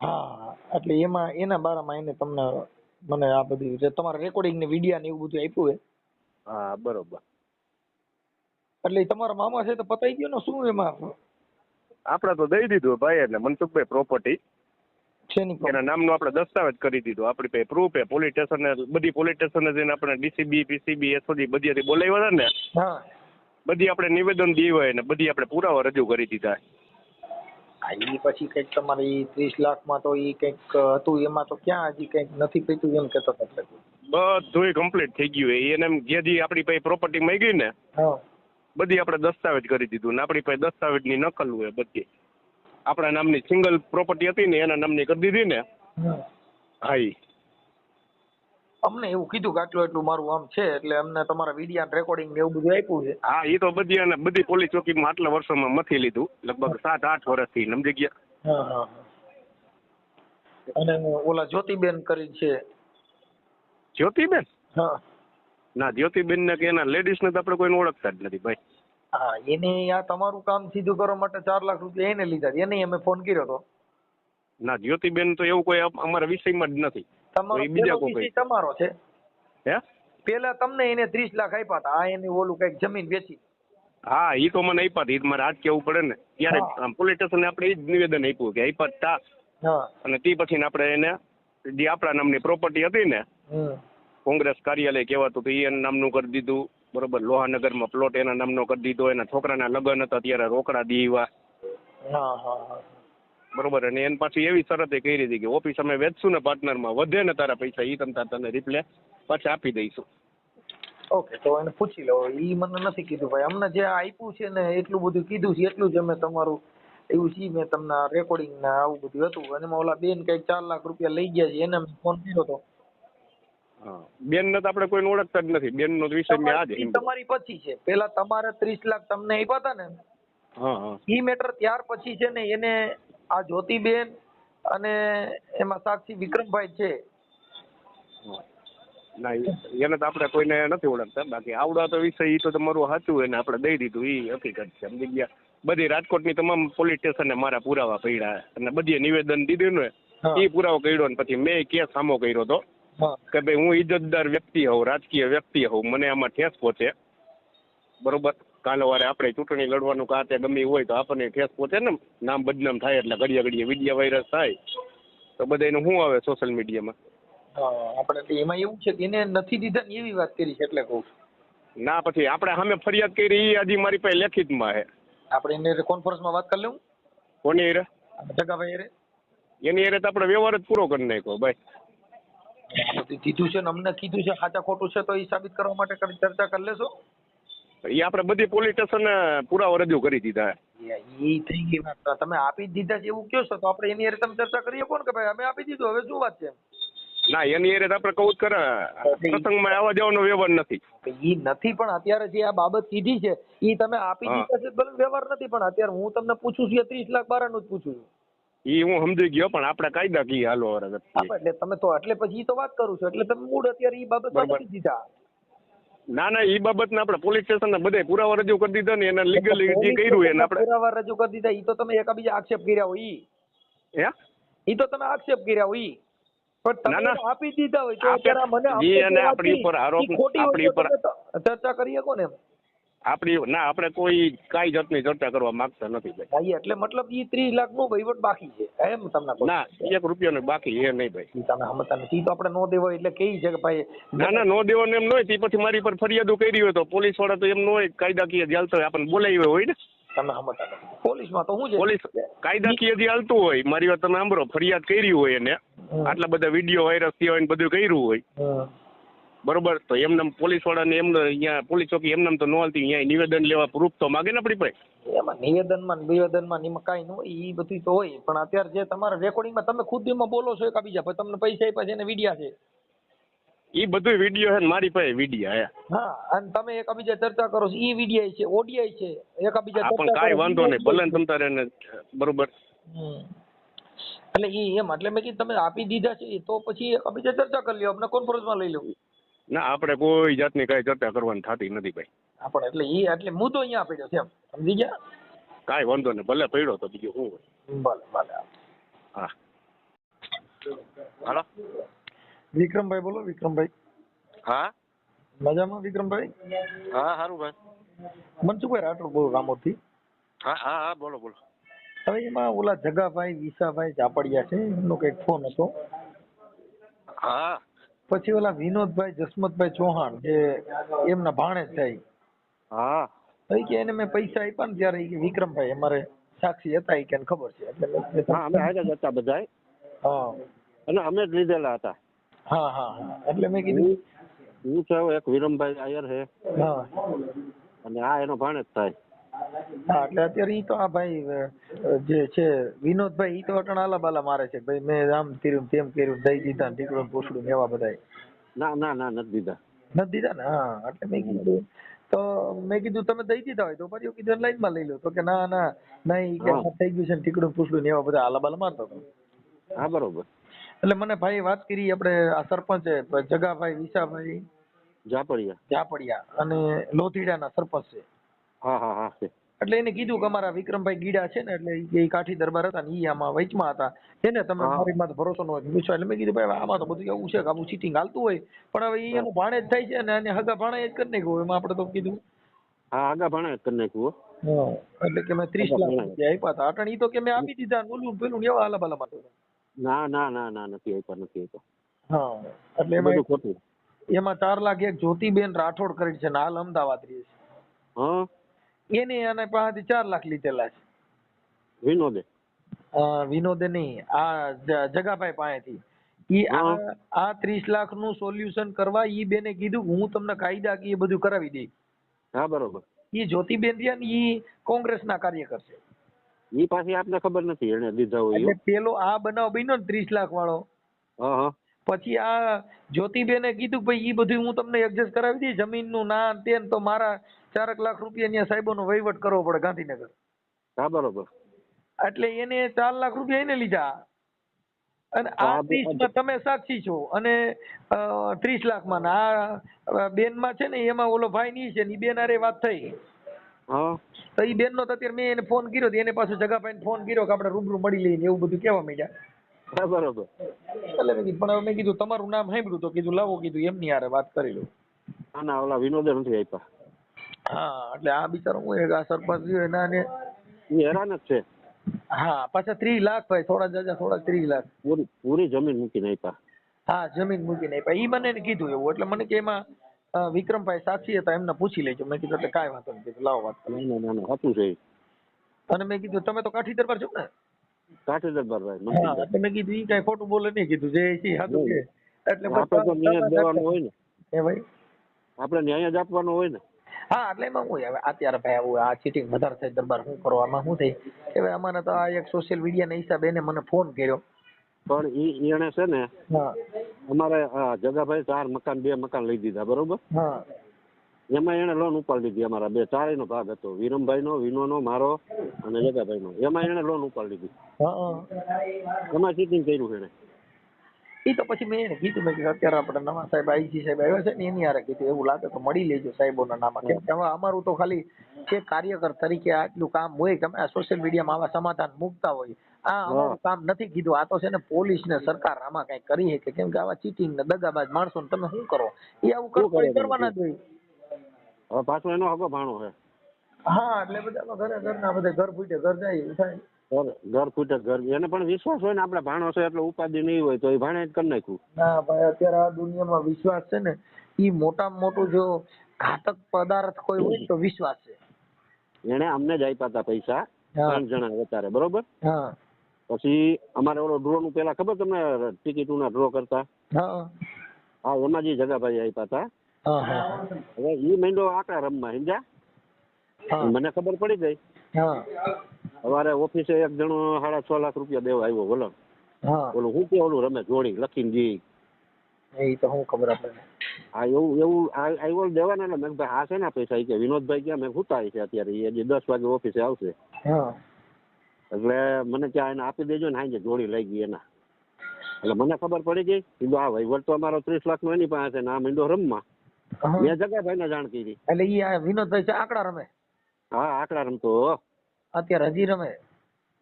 હા એટલે એમાં એના બારામાં એને તમને મને આ બધી જે તમારા રેકોર્ડિંગ ને વિડિયા ને એવું બધું આપ્યું હે. હા બરોબર. એટલે તમારા મામા છે તો પતાઈ ગયો ને શું એમાં? આપણે તો દઈ દીધું ભાઈ એટલે મનસુખભાઈ પ્રોપર્ટી શેની એના નામનો આપણે દસ્તાવેજ કરી દીધો. આપણી પાસે પ્રૂફ હે. પોલીસ સ્ટેશને બધી પોલીસ સ્ટેશને જઈને આપણે ડીસીબી પીસીબી એસઓજી બધીથી બોલાવ્યા હતા ને, હા બધી આપણે નિવેદન દીવાય ને બધી આપણે પુરાવા રજૂ કરી દીધા. ઈ પછી કંઈક તમારે ઈ 30 લાખમાં તો ઈ કંઈક હતું એમાં તો ક્યાં હજી કંઈક નથી પીતું એમ કહેતો હતો. બધુંય કમ્પ્લીટ થઈ ગયું. એને એમ જે આપણી પાસે પ્રોપર્ટી માંગી ને હા બધી આપણે દસ્તાવેજ કરી દીધું ને આપણી પાસે દસ્તાવેજની નકલ હોય બધી. આપણા નામની સિંગલ પ્રોપર્ટી હતી ને એના નામની કરી દીધી ને. હા ઈ અમને એવું કીધું કે આટલું એટલું મારું આમ છે એટલે અમને તમારા વિડિયા રેકોર્ડિંગ ને એવું બધું આપ્યું છે. હા એ તો બધી અને બધી પોલીસ ચોકીમાં આટલા વર્ષોમાં મથી લીધું. લગભગ 7-8 વર્ષથી સમજી ગયા. હા હા અને ઓલા જ્યોતિબેન કરી છે. જ્યોતિબેન? હા ના જ્યોતિબેન ને કે એના લેડીઝ ને તો આપણે કોઈને ઓળખતા જ નથી ભાઈ. હા, એને આ તમારું કામ સીધું કરવા માટે 4 લાખ રૂપિયા એને લીધા, એને અમે ફોન કર્યો હતો. ના જ્યોતિબેન તો એવું કોઈ અમારા વિષયમાં જ નથી. તમારો એ બીજા પેલો કોઈ વિષય તમારો છે. હે? પેલા તમને એને 30 લાખ આપ્યા હતા, આ એને ઓલું કઈક જમીન વેચી. હા ઈ તો મને આપ્યા હતી, મારે આજ કેવું પડે ને. ત્યારે પોલીસ સ્ટેશને આપણે એ જ નિવેદન આપ્યું કે આપ્યા તા. હા. અને તે પછી આપણે એને જે આપણા નામની પ્રોપર્ટી હતી ને કોંગ્રેસ કાર્યાલય કહેવાતું હતું એ એના નામનું કરી દીધું. બરોબર, લોહાનગરમાં પ્લોટ એના નામનો કરી દીધો. એના છોકરાના લગ્ન હતા ત્યારે રોકડા દીવા. હા હા. બરોબર, અને એને પાછી એવી શરતે કરી હતી કે ઓફિસ અમે વેચશું ને પાર્ટનરમાં, વધે ને તારા પૈસા એ તને રિપ્લે પાછા આપી દઈશું. ઓકે, તો એને પૂછી લો. ઈ મને નથી કીધું ભાઈ, અમને જે આપ્યું છે ને એટલું બધું કીધું છે, એટલું જ અમે તમારું એવું છે. મેં તમને રેકોર્ડિંગ ને આવું બધું હતું, અને એમાં ઓલા બેન કઈક 4 લાખ રૂપિયા લઈ ગયા છે, એને મેં ફોન કર્યો હતો. બેન ને તો આપણે કોઈને ઓળખતા જ નથી. બેન નો વિષય મેં આજે તમારી પછી છે. પેલા તમારે 30 લાખ તમને આપ્યા હતા ને, ઈ મેટર ત્યાર પછી છે ને એને આ જ્યોતિબેન અને એમાં સાક્ષી વિક્રમભાઈ છે. ના એને તો આપણે કોઈને નથી ઓળખતા. બાકી આવડા તો વિષય ઈ તો તમારું સાચું હોય ને આપણે દઈ દીધું ઈ હકીકત છે. સમજી ગયા? બધી રાજકોટની તમામ પોલીસ સ્ટેશને મારા પુરાવા પડ્યા અને બધી નિવેદન દીધું ને એ પુરાવો કર્યો ને પછી મેં કેસ સામો કર્યો હતો કે ભાઈ હું ઇજ્જતદાર વ્યક્તિ હોઉં, રાજકીય વ્યક્તિ હોઉં, મને આમાં ઠેસ પહોંચે. બરોબર, કાલે વારે આપણે ચૂંટણી લડવાનું કાં તે ગમે હોય તો આપણને ઠેસ પહોંચે ને, નામ બદનામ થાય એટલે ઘડીએ વિડીયો વાયરસ થાય તો બધાનું શું આવે સોશિયલ મીડિયામાં. આપણે એમાં એવું છે કે એને નથી દીધા ને એવી વાત કરી છે એટલે કહું છું. ના પછી આપણે સામે ફરિયાદ કરી એ હજી મારી પાસે લેખિતમાં છે. આપણે એને કોન્ફરન્સમાં વાત કરી લઉં. કોની રે? જગાભાઈ રે. એની રે તો આપણે વ્યવહાર જ પૂરો કરી નાખ્યો ભાઈ. કીધું છે ને અમને કીધું છે, સાચા ખોટું છે તો એ સાબિત કરવા માટે ચર્ચા કરી લેશો. એ આપણે બધી પોલીસ સ્ટેશન પુરાવા રજૂ કરી દીધા. એ થઈ ગઈ વાત. તમે આપી જ દીધા છે એવું કહો છો તો આપણે એની હારે તમે ચર્ચા કરીએ કોણ કે ભાઈ અમે આપી દીધું, હવે શું વાત છે? ના એની હારે આપણે કહું જ કરે, પ્રસંગમાં આવવા જવાનો વ્યવહાર નથી. ઈ નથી, પણ અત્યારે જે આ બાબત કીધી છે ઈ તમે આપી દીધા છે ભલે વ્યવહાર નથી, પણ અત્યારે હું તમને પૂછું છું 30 લાખ બારાનું જ પૂછું છું. ઈ હું સમજી ગયો, પણ આપણે કાયદા કી હાલો એટલે તમે તો એટલે પછી ઈ તો વાત કરું છું એટલે તમે મૂળ અત્યારે ઈ બાબત નથી દીધા. ના ઈ બાબતને આપણે પોલીસ સ્ટેશનના બધે પુરાવા રજૂ કરી દીધા ને એના લીગલી જે કર્યું એને આપણે પુરાવા રજૂ કરી દીધા. ઈ તો તમે એકાબીજા આક્ષેપ કર્યા હોય ઈ તો તમે આક્ષેપ કર્યા હોય પણ તમે આપી દીધા હોય તો અત્યારે મને આપણી ઉપર આરોપ આપણી ઉપર ચર્ચા કરીએ કોને આપણે કોઈ કાઈ જાતની ચર્ચા કરવા માંગતા નથી ભાઈ. એટલે મતલબ ઈ 30 લાખ નું વહીવટ બાકી છે એમ તમને કહું. ના 1 રૂપિયાનો બાકી એ નહીં ભાઈ. તમે સમજતા નથી. તો આપણે નો દેવો એટલે કેવી છે કે ભાઈ ના નો દેવાનો એમ ન હોય. પછી મારી પર ફરિયાદો કરી હોય તો પોલીસ વાળા તો એમ ન હોય, કાયદાકીય જે હાલતો હોય આપણને બોલાવી હોય ને. તમે સમજતા નથી. પોલીસમાં તો શું છે, પોલીસ કાયદાકીય જે હાલતું હોય, મારી વાત તમે સાંભળો, ફરિયાદ કરી હોય એને આટલા બધા વિડીયો વાયરસ થયા હોય ને બધું કર્યું હોય બરોબર, તો એમને પોલીસ વાળાને એમને અહીંયા પોલીસ ચોકી એમને તો ન હાલતી, અહીંયા નિવેદન લેવા પ્રૂફ તો માગે ને આપણી પાસે. એમાં નિવેદનમાં કાંઈ ન હોય, એ બધું તો હોય. પણ અત્યારે જે તમારા રેકોર્ડિંગમાં તમે ખુદ એમાં બોલો છો એકા બીજા, પછી તમને પૈસા આપ્યા છે એને વિડિયા છે, એ બધું વિડીયો છે મારી પાસે વિડીયા હે. હા, અને તમે એકા બીજા ચર્ચા કરો છો, એ વિડીયા છે, ઓડિયા છે, એકા બીજા પણ કાંઈ વાંધો નહીં, ભલે તમ તારે બરોબર. એટલે એ એમ એટલે મેં કીધું તમે આપી દીધા છે તો પછી એકા બીજા ચર્ચા કરી લ્યો, આપણે કોન્ફરન્સમાં લઈ લો. ના આપણે કોઈ જાતની કઈ ચર્ચા કરવાની થતી નથી ભાઈ. આપણે એટલે મુદ્દો અહીંયા પડ્યો છે એમ, સમજી ગયા? કાંઈ વાંધો નહીં, ભલે પડ્યો તો બીજું શું હોય. ભલે. હા હાલો વિક્રમભાઈ બોલો. વિક્રમભાઈ. હા મજામાં વિક્રમભાઈ? હા સારું ભાઈ. મનસુખભાઈ રાઠોડ બોલો રામોદથી. હા બોલો. હવે એમાં ઓલા જગાભાઈ વિસાભાઈ ઝાપડિયા છે, એમનો કઈક ફોન હતો. હા. પછી ઓલા વિનોદભાઈ જસમતભાઈ ચૌહાણ જે એમના ભાણેજ થાય. હા. કે એને મેં પૈસા આપ્યા ને ત્યારે કે વિક્રમભાઈ અમારે સાક્ષી હતા કે ખબર છે, એટલે અમે હાજર હતા બધાય. હા, અને અમે જ લીધેલા હતા. હા, એટલે મેં કીધું હું છે એક વિરમભાઈ આયર છે. હા, અને આ એનો ભાણેજ થાય. હા, એટલે અત્યારે ઈ તો આ ભાઈ જે છે વિનોદભાઈ, ઈ તો અટણ આલા બાલા મારે છે ભાઈ, મેં આમ કર્યું તેમ કર્યું, દઈ દીધા ને ટીકડું પૂછડું એવા બધા. ના નથી દીધા. નથી દીધા ને? હા, એટલે મેં કીધું તમે દઈ દીધા હોય તો પછી કીધું લાઈનમાં લઈ લો, તો કે ના ઈ કે થઈ ગયું છે ને ટીકડું પૂછડું ને એવા બધા આલા બાલા મારતો હતો. હા બરોબર. એટલે મને ભાઈ વાત કરી આપણે આ સરપંચ જગાભાઈ વિસાભાઈ ઝાપડિયા અને લોથીડાના સરપંચ છે. હા છે. એટલે એને કીધું કે અમારા વિક્રમભાઈ ગીડા છે ને, એટલે એ કાઠી દરબાર હતા ને, ઈ આમાં વચમાં હતા, એને તમે મારી માં ભરોસો ન હોય વિશ્વાસ. એટલે મેં કીધું ભાઈ આમાં તો બધું એવું છે કે આવું ચીટિંગ હાલતું હોય, પણ હવે ઈ એનું ભાણેજ થાય છે ને, અને હગા ભાણેજ કરી નાખ્યું. એમાં આપણે તો કીધું હગા ભાણેજ કરી નાખ્યું. એટલે કે મેં 30 લાખ રૂપિયા આપ્યા હતા. અટણ ઈ તો કે મેં આપી દીધા, ઓલું પેલું એવા હાલા બાલા માટે. ના નથી આપ્યા. હા, એટલે એમાં ખોટું. એમાં 4 લાખ એક જ્યોતિબેન રાઠોડ કરી છે ને, હાલ અમદાવાદ રહે છે. હા, એને આના પાસેથી 4 લાખ લીધેલા છે. વિનોદે નહીં, આ જગાભાઈ પાસેથી. ઈ આ 30 લાખ નું સોલ્યુશન કરવા ઈ બેને કીધું હું તમને કાયદા કે એ બધું કરાવી દઈ. હા બરોબર. ઈ જ્યોતિબેન રહ્યા ને, ઈ કોંગ્રેસના કાર્યકર છે. ઈ પાછી આપને ખબર નથી એને દીધા હોય. એટલે પેલો આ બનાવ બન્યો ને 30 લાખ વાળો, પછી આ જ્યોતિબેને કીધું ભાઈ ઈ બધું હું તમને એડજસ્ટ કરાવી દઈ, જમીનનું ના તે, તો મારા 4 લાખ રૂપિયા ત્યાં સાહેબોનો વહીવટ કરવો પડે ગાંધીનગર. હા બરોબર. એટલે એને 4 લાખ રૂપિયા એને લીધા, અને આ 30 માં તમે સાક્ષી છો, અને 30 લાખમાં આ બેન માં છે ને, એમાં ઓલો ભાઈ ની છે ને, ઈ બેન હારે વાત થઈ. તો ઈ બેન નો અત્યારે મેં એને ફોન કર્યો, એને પાછું જગાભાઈ ફોન કર્યો કે આપણે રૂબરૂ મળી લઈને એવું બધું કહેવા માંડ્યા. બરોબર. એટલે મેં કીધું તમારું નામ સાંભળ્યું તો કીધું લાવો, કીધું એમની હારે વાત કરી લો. ના ઓલા વિનોદે નથી આપ્યા. હા, એટલે આ બિચારો હું આ સરપંચ રહ્યો એના ને હેરાન જ છે. હા, પાછા 30 લાખ ભાઈ, થોડા 30 લાખ પૂરી જમીન મૂકીને આપ્યા. હા, જમીન મૂકીને આપ્યા. ઈ મને કીધું એવું, એટલે મને કે એમાં વિક્રમભાઈ સાક્ષી હતા, એમને પૂછી લેજો. મેં કીધું એટલે કાંઈ વાંધો નહીં, કીધું લાવો વાત કરી. ના હતું છે. અને મેં કીધું તમે તો કાઠી દરબાર છો ને? કાઠી દરબાર ભાઈ. હા, એટલે મેં કીધું ઈ કાંઈ ખોટું બોલે નહીં, કીધું જે છે સાચું છે. એટલે આપણે તો ન્યાય દેવાનો હોય ને. ભાઈ આપણે ન્યાય જ આપવાનો હોય ને. હા, એટલે એમાં હું હવે અત્યારે ભાઈ આવું આ ચીટિંગ વધારે થાય દરબાર શું કરો, આમાં શું થઈ કે ભાઈ અમારે તો આ એક સોશિયલ મીડિયા ના હિસાબે એને મને ફોન કર્યો. પણ ઈ એને છે ને, અમારે જગાભાઈ 2 મકાન લઈ દીધા બરોબર. એમાં એને લોન ઉપાડી લીધી. અમારા ચારેય નો ભાગ હતો, વિરમભાઈ નો, વિનોનો, મારો અને જગાભાઈ નો. એમાં એને લોન ઉપાડી લીધી. એમાં ચીટિંગ કર્યું એને. એ તો પછી મેં એને કીધું, મેં અત્યારે આપણે નવા સાહેબ આઈજી સાહેબ આવ્યા છે ને, એની હારે કીધું એવું લાગે તો મળી લેજો સાહેબોના નામ. કેમ કે હવે અમારું તો ખાલી છે કાર્યકર તરીકે આટલું કામ હોય કે અમે સોશિયલ મીડિયામાં આવા સમાધાન મૂકતા હોય. આ અમારું કામ નથી. કીધું આ તો છે ને પોલીસ ને સરકાર આમાં કઈ કરી શકે, કેમ કે આવા ચીટિંગ ને દગાબાજ માણસો ને તમે શું કરો, એ આવું કરવાના જ હોય. હવે પાછો એનો હગો ભાણો છે. હા, એટલે બધા ઘરના બધા ઘર ફૂટે ઘર જાય થાય. ઘર ફૂટે ઘર. એને પણ વિશ્વાસ હોય ને આપણે ભાણો છે એટલે ઉપાધિ નહીં હોય તો એ ભાણે જ કરી નાખ્યું. ના ભાઈ, અત્યારે આ દુનિયામાં વિશ્વાસ છે ને, ઈ મોટામાં મોટું જો ઘાતક પદાર્થ કોઈ હોય તો વિશ્વાસ છે. એને અમને જ આપ્યા હતા પૈસા 3 જણા અત્યારે બરોબર. પછી અમારે ઓલો ડ્રો નું પેલા ખબર તમને ટિકિટ ના ડ્રો કરતા? હા, એમાં જે જગાભાઈ આપ્યા હતા. હવે ઈ માંડ્યો આકડા રમવા, સમજ્યા? મને ખબર પડી ગઈ. સવારે ઓફિસે એક જણો 6.5 લાખ રૂપિયા દેવા આવ્યો. બોલો ઓલું શું કે ઓલું રમે જોડી લખીને જી, એ તો હું ખબર આપણે. હા, એવું આવ્યો દેવાના. એટલે મેં ભાઈ આ છે ને પૈસા? કે વિનોદભાઈ ક્યાં? મેં હુતા છે અત્યારે, એ 10 વાગે ઓફિસે આવશે. એટલે મને ત્યાં એને આપી દેજો ને, હાજે જોડી લઈ ગઈ એના. એટલે મને ખબર પડી ગઈ. કીધું આ વહીવટ તો અમારો 30 લાખ નો એની પાસે છે ને, આ મીંડો રમવા. મેં જગાભાઈ ને જાણ કરી. એટલે ઈ વિનોદભાઈ છે આંકડા રમે? હા, આંકડા રમતો અત્યારે હજી રમે?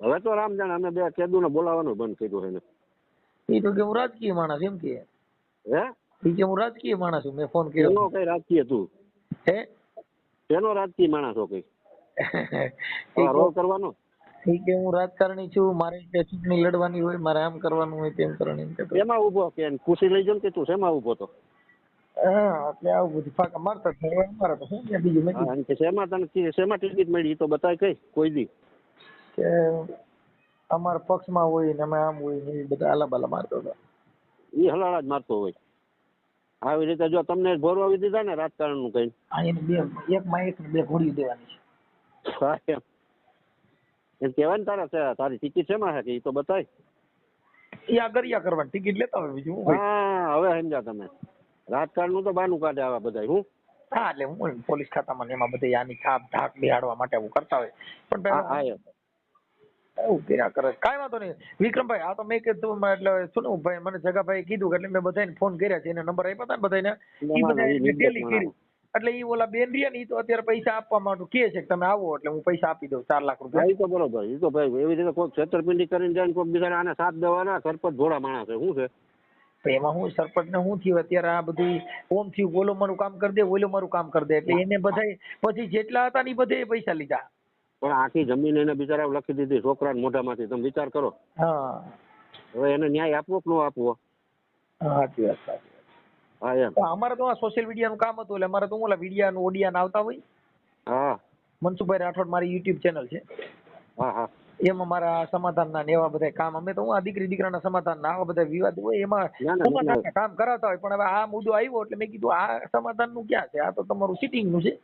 હવે તો રામ જાણે. અમે 2 કેદુને બોલાવવાનું બંધ કર્યું એને. એ તો કે હું રાજકીય માણસ એમ કે. હે? એ કે હું રાજકીય માણસ છું, મેં ફોન કર્યો. એનો કઈ રાજકીય તું? હે? એનો રાજકીય માણસ હો કઈ? રોલ કરવાનો? એ કે હું રાજકારણી છું, મારે ચૂંટણી લડવાની હોય, મારે આમ કરવાનું હોય, તેમ કરવાનું. એમાં ઉભો કે પૂછી લઈ જો કે તું શેમાં ઉભો તો? હા, એટલે આવું બધું ફાકા મારતા થાય. અમારે તો શું બીજું નથી. શેમાં તને શેમાં ટિકિટ મળી તો બતાય કઈ કોઈ દી કે અમારા પક્ષમાં હોય ને અમે આમ હોય ને એ બધા આલાબાલા મારતો હતો. એ હલાળા જ મારતો હોય. આવી રીતે જો તમને ભોરવાવી દીધા ને રાજકારણ નું કઈ, એક માં 2 ઘોડી દેવાની છે. એમ કેવાય ને તારી ટિકિટ શેમાં છે કે એ તો બતાય. એ આ ગરિયા કરવાની ટિકિટ લેતા હોય બીજું. હા, હવે સમજ્યા તમે. રાજકારણ નું તો બાનું કાઢે આવા બધા. હું હા, એટલે હું પોલીસ ખાતામાં એમાં બધે આની છાપ ઢાક બિહાડવા માટે હું કરતા હોય. પણ એવું કર્યા કરે, કાંઈ વાંધો નહીં વિક્રમભાઈ. આ તો મેં કીધું એટલે શું ને ભાઈ મને જગાભાઈ કીધું એટલે મેં બધાને ફોન કર્યા છે, એને નંબર આપ્યા હતા ને બધાને, ઈ બધાને મેં ટેલી કર્યું. એટલે ઈ ઓલા બેન રહ્યા ને ઈ તો અત્યારે પૈસા આપવા માટે કહે છે કે તમે આવો એટલે હું પૈસા આપી દઉં 4 લાખ રૂપિયા. એ તો બરોબર. એ તો ભાઈ એવી રીતે કોઈ છેતરપિંડી કરીને જાય ને કોઈ બીજાને આને સાથ દેવાના સરપંચ જોડા માણસ છે શું છે. તો એમાં હું સરપંચ ને શું થયું અત્યારે આ બધી ઓમ થયું, ઓલો મારું કામ કરી દે, ઓલો મારું કામ કરી દે, એટલે એને બધા પછી જેટલા હતા ને ઈ બધે પૈસા લીધા. પણ આખી જમીન એને બિચારા લખી દીધી છોકરા મોઢામાંથી. તમે વિચાર કરો. હા હવે એને ન્યાય આપવો કે ન આપવો. સાચી વાત, સાચી વાત. હા એમ. અમારે તો આ સોશિયલ મીડિયાનું કામ હતું એટલે અમારે તો ઓલા વિડિયા ઓડિયા આવતા હોય. હા મનસુખભાઈ રાઠોડ મારી યુટ્યુબ ચેનલ છે, હા હા. એમાં મારા સમાધાનના ને એવા બધા કામ, અમે તો હું આ દીકરી દીકરાના સમાધાનના આવા બધા વિવાદ હોય એમાં ના, ના, સમાધાનના કામ કરાવતા હોય. પણ હવે આ મુદ્દો આવ્યો એટલે મેં કીધું આ સમાધાનનું ક્યાં છે, આ તો તમારું સિટિંગનું છે.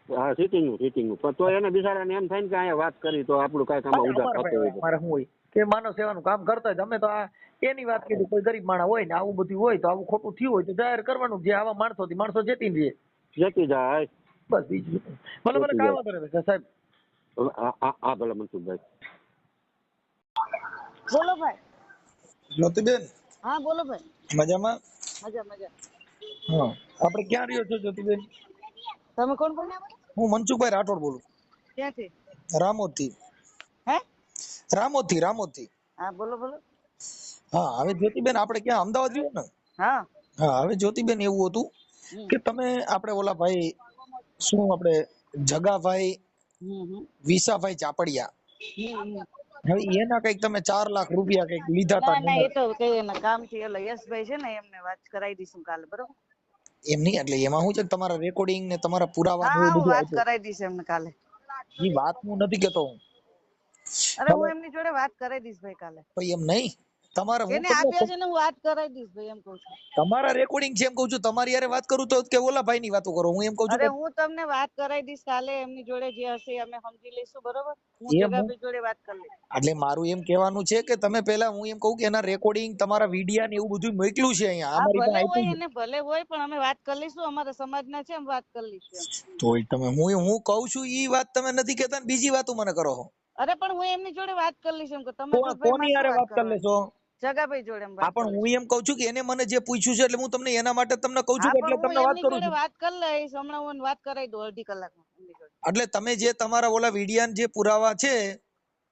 હા સિટિંગનું પણ તો એને બિચારાને એમ થાય ને કે અહીંયા વાત કરી તો આપણું કાંઈ કામ ઉધાર થતું હોય. મારે શું હોય કે માનવ સેવાનું કામ કરતા હોય, અમે તો આ એની વાત કીધી, કોઈ ગરીબ માણસ હોય ને આવું બધું હોય તો આવું ખોટું થયું હોય તો જાહેર કરવાનું, જે આવા માણસોથી માણસો જતી રહે. જતી જાય બસ બીજું ભલે ભલે કામ વાંધો નહીં સાહેબ. હા ભલે મનસુખભાઈ. બોલો ભાઈ. જ્યોતિબેન. હા બોલો ભાઈ. મજામાં? મજા મજા. હા, આપણે ક્યાં રહ્યો છો જ્યોતિબેન? તમે કોણ બોલ્યા? હું મનસુખભાઈ રાઠોડ બોલું. ક્યાંથી? રામોદથી. હે? રામોદથી. હા બોલો બોલો. હા, હવે જ્યોતિબેન આપણે ક્યાં અમદાવાદ રહ્યો ને? હા હા, હવે જ્યોતિબેન એવું હતું કે તમે આપણે ઓલા ભાઈ શું આપણે જગાભાઈ વિસાભાઈ ચાપડિયા, હવે એના કઈક તમે 4 લાખ રૂપિયા કઈક લીધા હતા. ના એ તો કઈ એના કામથી એટલે યશભાઈ છે ને એમને વાત કરાવી દઈશું કાલે, બરોબર? એમ નહીં, એટલે એમાં શું છે કે તમારા રેકોર્ડિંગ ને તમારા પુરાવા હા ને હું બધું વાત આપ્યું. કરાવી દઈશ એમને કાલે. એ વાત હું નથી કેતો હું. અરે હું એમની જોડે વાત કરાવી દઈશ ભાઈ કાલે. ભાઈ એમ નહીં, તમારે હું એને આપ્યા છે ને હું વાત કરાવી દઈશ ભાઈ, એમ કહું છું. તમારા રેકોર્ડિંગ છે એમ કહું છું. તમારી યાર વાત કરું તો કે ઓલા ભાઈ ની વાતો કરો, હું એમ કહું છું અરે કે હું તમને વાત કરાવી દઈશ કાલે, એમની જોડે જે હશે અમે સમજી લઈશું, બરોબર? હું એમ જગાભાઈ જોડે વાત કરી લઈશ. એટલે મારું એમ કહેવાનું છે કે તમે પહેલા હું એમ કહું કે એના રેકોર્ડિંગ તમારા વિડિયા ને એવું બધું મોકલ્યું છે અહીંયા હા અમારી ભલે પાસે હોય, આપ્યું એને ભલે હોય, પણ અમે વાત કરી લઈશું, અમારા સમાજના છે, અમે વાત કરી લઈશું એમ. છે. તોય તમે હું કહું છું ઈ વાત તમે નથી કહેતા ને બીજી વાતો મને કરો છો. અરે પણ હું એમની જોડે વાત કરી લઈશ, એમ કે તમે દૂધભાઈ કોની માં યારે શું વાત કરી લેશો? જગાભાઈ જોડે એમ હા, વાત પણ કરી હું લઈશ. એમ કહું છું કે એને મને જે પૂછ્યું છે એટલે હું તમને એના માટે તમને કહું છું હા કે એટલે પણ હું તમને વાત એમની કરું જોડે છું. વાત કરી લઈશ, હમણાં હું વાત કરાવી દઉં અડધી કલાકમાં એમની જોડે. એટલે તમે જે તમારા ઓલા વિડિયા જે પુરાવા છે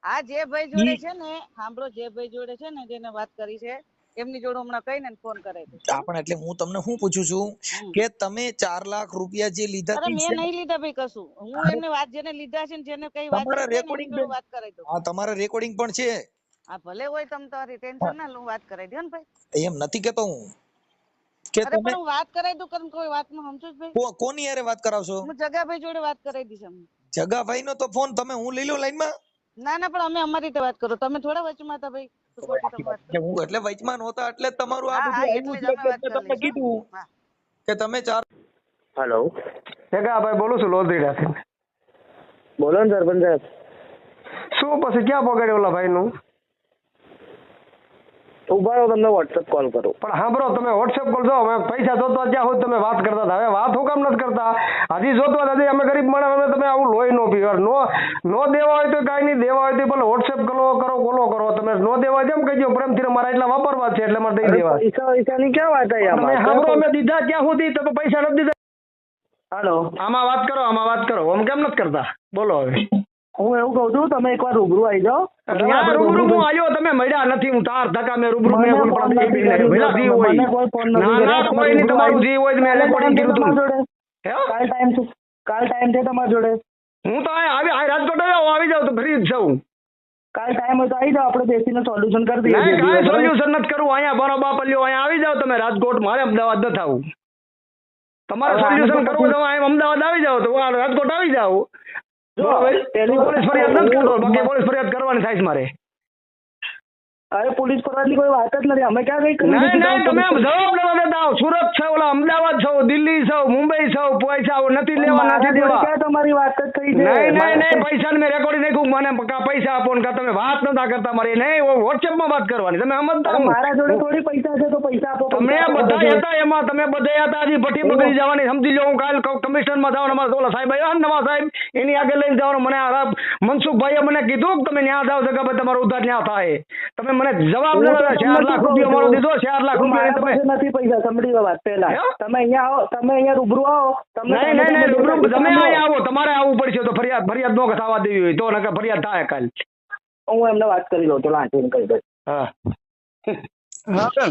આ જે ભાઈ જોડે છે ને, સાંભળો, જે ભાઈ જોડે છે ને જેને વાત કરી છે એમની જોડે હમણાં કહીને ફોન કરાવી દઈશ. આપણે એટલે હું તમને શું પૂછું છું કે તમે 4 લાખ રૂપિયા જે લીધા અરે તી મેં છે નહીં લીધા ભાઈ કશું, હું એમને વાત જેને લીધા છે ને જેને કઈ વાત તમારા કરી છે ને રેકોર્ડિંગ એમની જોડે વાત કરાવી દઉં. હા, તમારા રેકોર્ડિંગ પણ છે. હા ભલે હોય, તમ તારી ટેન્શન ના લો, હું વાત કરાવી દઉં ને ભાઈ. એમ નથી કેતો હું કે અરે તમે પણ હું વાત કરાવી દઉં, કારણ કોઈ વાતમાં સમજો જ ભાઈ. કોની યારે વાત કરાવશો? હું જગાભાઈ જોડે વાત કરાવી દઈશ એમને. જગાભાઈ નો તો ફોન તમે હું લઈ લો લાઈનમાં. ના ના, પણ અમે અમારી રીતે વાત કરો, તમે થોડા વચમાં હતા ભાઈ. તો ખોટી તમે વાત કે કરો. હું એટલે વચમાં નહોતા એટલે જ તમારું આ હા બધું હા, આવ્યું એટલે જ છે અમે વાત એટલે કરી તમને લઈશું. કીધું હા કે તમે 4 હેલો, જગાભાઈ બોલું છું લોધીડાથી. બોલો ને સરપંચ સાહેબ. શું પછી ક્યાં પકડ્યો ઓલા ભાઈ નું? ઉભા રહો, તમને વોટ્સએપ કોલ કરું. પણ સાંભળો, તમે વોટ્સએપ કોલ જો, અમે પૈસા જોતો ત્યાં સુધી તમે વાત કરતા હતા, હવે વાત હું કામ નથી કરતા? હજી જોતો હજી અમે ગરીબ માણસ, અમે તમે આવું લોહી નો પીવા, નો દેવા હોય તો કાંઈ નહીં, દેવા હોય તો ભલે વોટ્સએપ કરો કોલો કરો, તમે નો દેવા હોય કેમ કહી દો પ્રેમથી, મારા એટલા વાપરવા છે એટલે મારે દઈ દેવા. પૈસાની ક્યાં વાત આવી તમે આમાં? સાંભળો, અમે દીધા ક્યાં સુધી, તમે પૈસા નથી દીધા. હેલો, આમાં વાત કરો, આમ કેમ નથી કરતા? બોલો હવે. હું એવું કહું છું, તમે એકવાર રૂબરૂ આવી જાઓ. ક્યાં રૂબરૂ હું આવ્યો? તમે મળ્યા નથી, હું તાર ધક્કા મેં રૂબરૂ મેં કોઈ પણ મને ભેગા જીવ હોય. મને કોઈ ફોન નથી ના ના, કર્યો. કોઈ નહીં, તમારું જીવ હોય તો મેં રેકોર્ડિંગ કર્યું હતું. હે? કાલ ટાઈમ છે તમારી જોડે? હું તો આ રાજકોટ આવ્યો, આવી જાઉં તો ફ્રી જ છું. કાલ ટાઈમ હોય તો આવી જાઓ, આપણે બેસીને સોલ્યુશન કરી દઈએ. નહીં, કાંઈ સોલ્યુશન નથી કરવું. અહીંયા બરોબર લ્યો, અહીંયા આવી જાઓ તમે રાજકોટ, મારે અમદાવાદ નથી આવું. તમારે સોલ્યુશન કરવું તો અહીંયા અમદાવાદ આવી જાઓ, તો રાજકોટ આવી જાઓ. બરોબર, પોલીસ ફરિયાદ નથી કરતો, બાકી પોલીસ ફરિયાદ કરવાની થાય છે મારે. અરે પોલીસ ફરવાની કોઈ વાત જ નથી. અમે ક્યાં કઈ કરી નહીં નથી. નહીં, તમે આમ જવાબ લેવા દેતા હો. સુરત છો, ઓલા અમદાવાદ છો, દિલ્હી છો, મુંબઈ છો, પૈસા નથી લેવા મારા નથી જોડે દેવા. ક્યાં તમારી વાત જ થઈ છે? નહીં નહીં નહીં, પૈસા મેં રેકોર્ડિંગ નાખ્યું, મને કાં પૈસા આપો ને કાં તમે વાત નતા કરતા મારી. નહીં, WhatsApp માં વાત કરવાની. તમે સમજતા અરે હું? મારા જોડે થોડી પૈસા છે તો પૈસા આપો. તમે પૈસા આપો. બધા હતા એમાં, તમે બધા હતા. હજી ભઠ્ઠી પકડી જવાની, સમજી લો. હું કાલ કમિશનર માં જવાનું, અમારા ઓલા સાહેબ આવ્યા ને, નવા સાહેબ, એની આગળ લઈને જવાનું. મને આ મનસુખભાઈએ મને કીધું કે તમે ન્યા જાઓ, જગા તમારો ઉધાર ન્યા થાય. તમે મને જવાબ ન દીધો. 4 લાખ રૂપિયા મારો દીધો. 4 લાખ રૂપિયા મારા પાસે નથી પૈસા. સમજી વાત પહેલા તમે અહીંયા આવો, તમે અહીંયા રૂબરૂ આવો. નહીં નહીં નહીં, રૂબરૂ તમે અહીંયા આવો. તમારે આવવું પડશે તો ફરિયાદ ન થવા દેવી હોય તો, નકર ફરિયાદ થાય કાલ. હું એમને વાત કરી લઉં. ચલો આંટીને કહી દઉં. હા હા,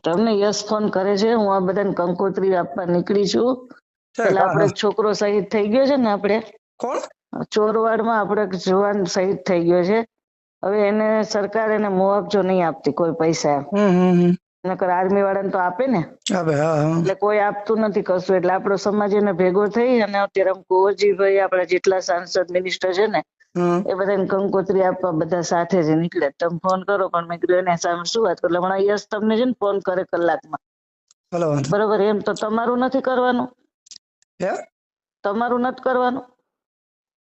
તમને યશ ફોન કરે છે. હું આ બધાને કંકોત્રી આપવા નીકળી છું. એટલે આપણે છોકરો શહીદ થઈ ગયો છે ને, આપણે કોણ? ચોરવાડમાં આપણે જવાન શહીદ થઈ ગયો છે. હવે એને સરકાર એને મુઆવજો નહીં આપતી કોઈ પૈસા. નકર આર્મી વાળાને તો આપે ને, એટલે કોઈ આપતું નથી કશું. એટલે આપણો સમાજ એને ભેગો થઈ અને અત્યારે કુંવરજીભાઈ આપણા જેટલા સાંસદ મિનિસ્ટર છે ને એ બધાને કંકોત્રી આપવા બધા સાથે જ નીકળે. તમે ફોન કરો, પણ મેં કીધું એને સામે શું વાત કરું. હમણાં યશ તમને છે ને ફોન કરે કલાકમાં, બરોબર? એમ તો તમારું નથી કરવાનું, તમારું નથી કરવાનું,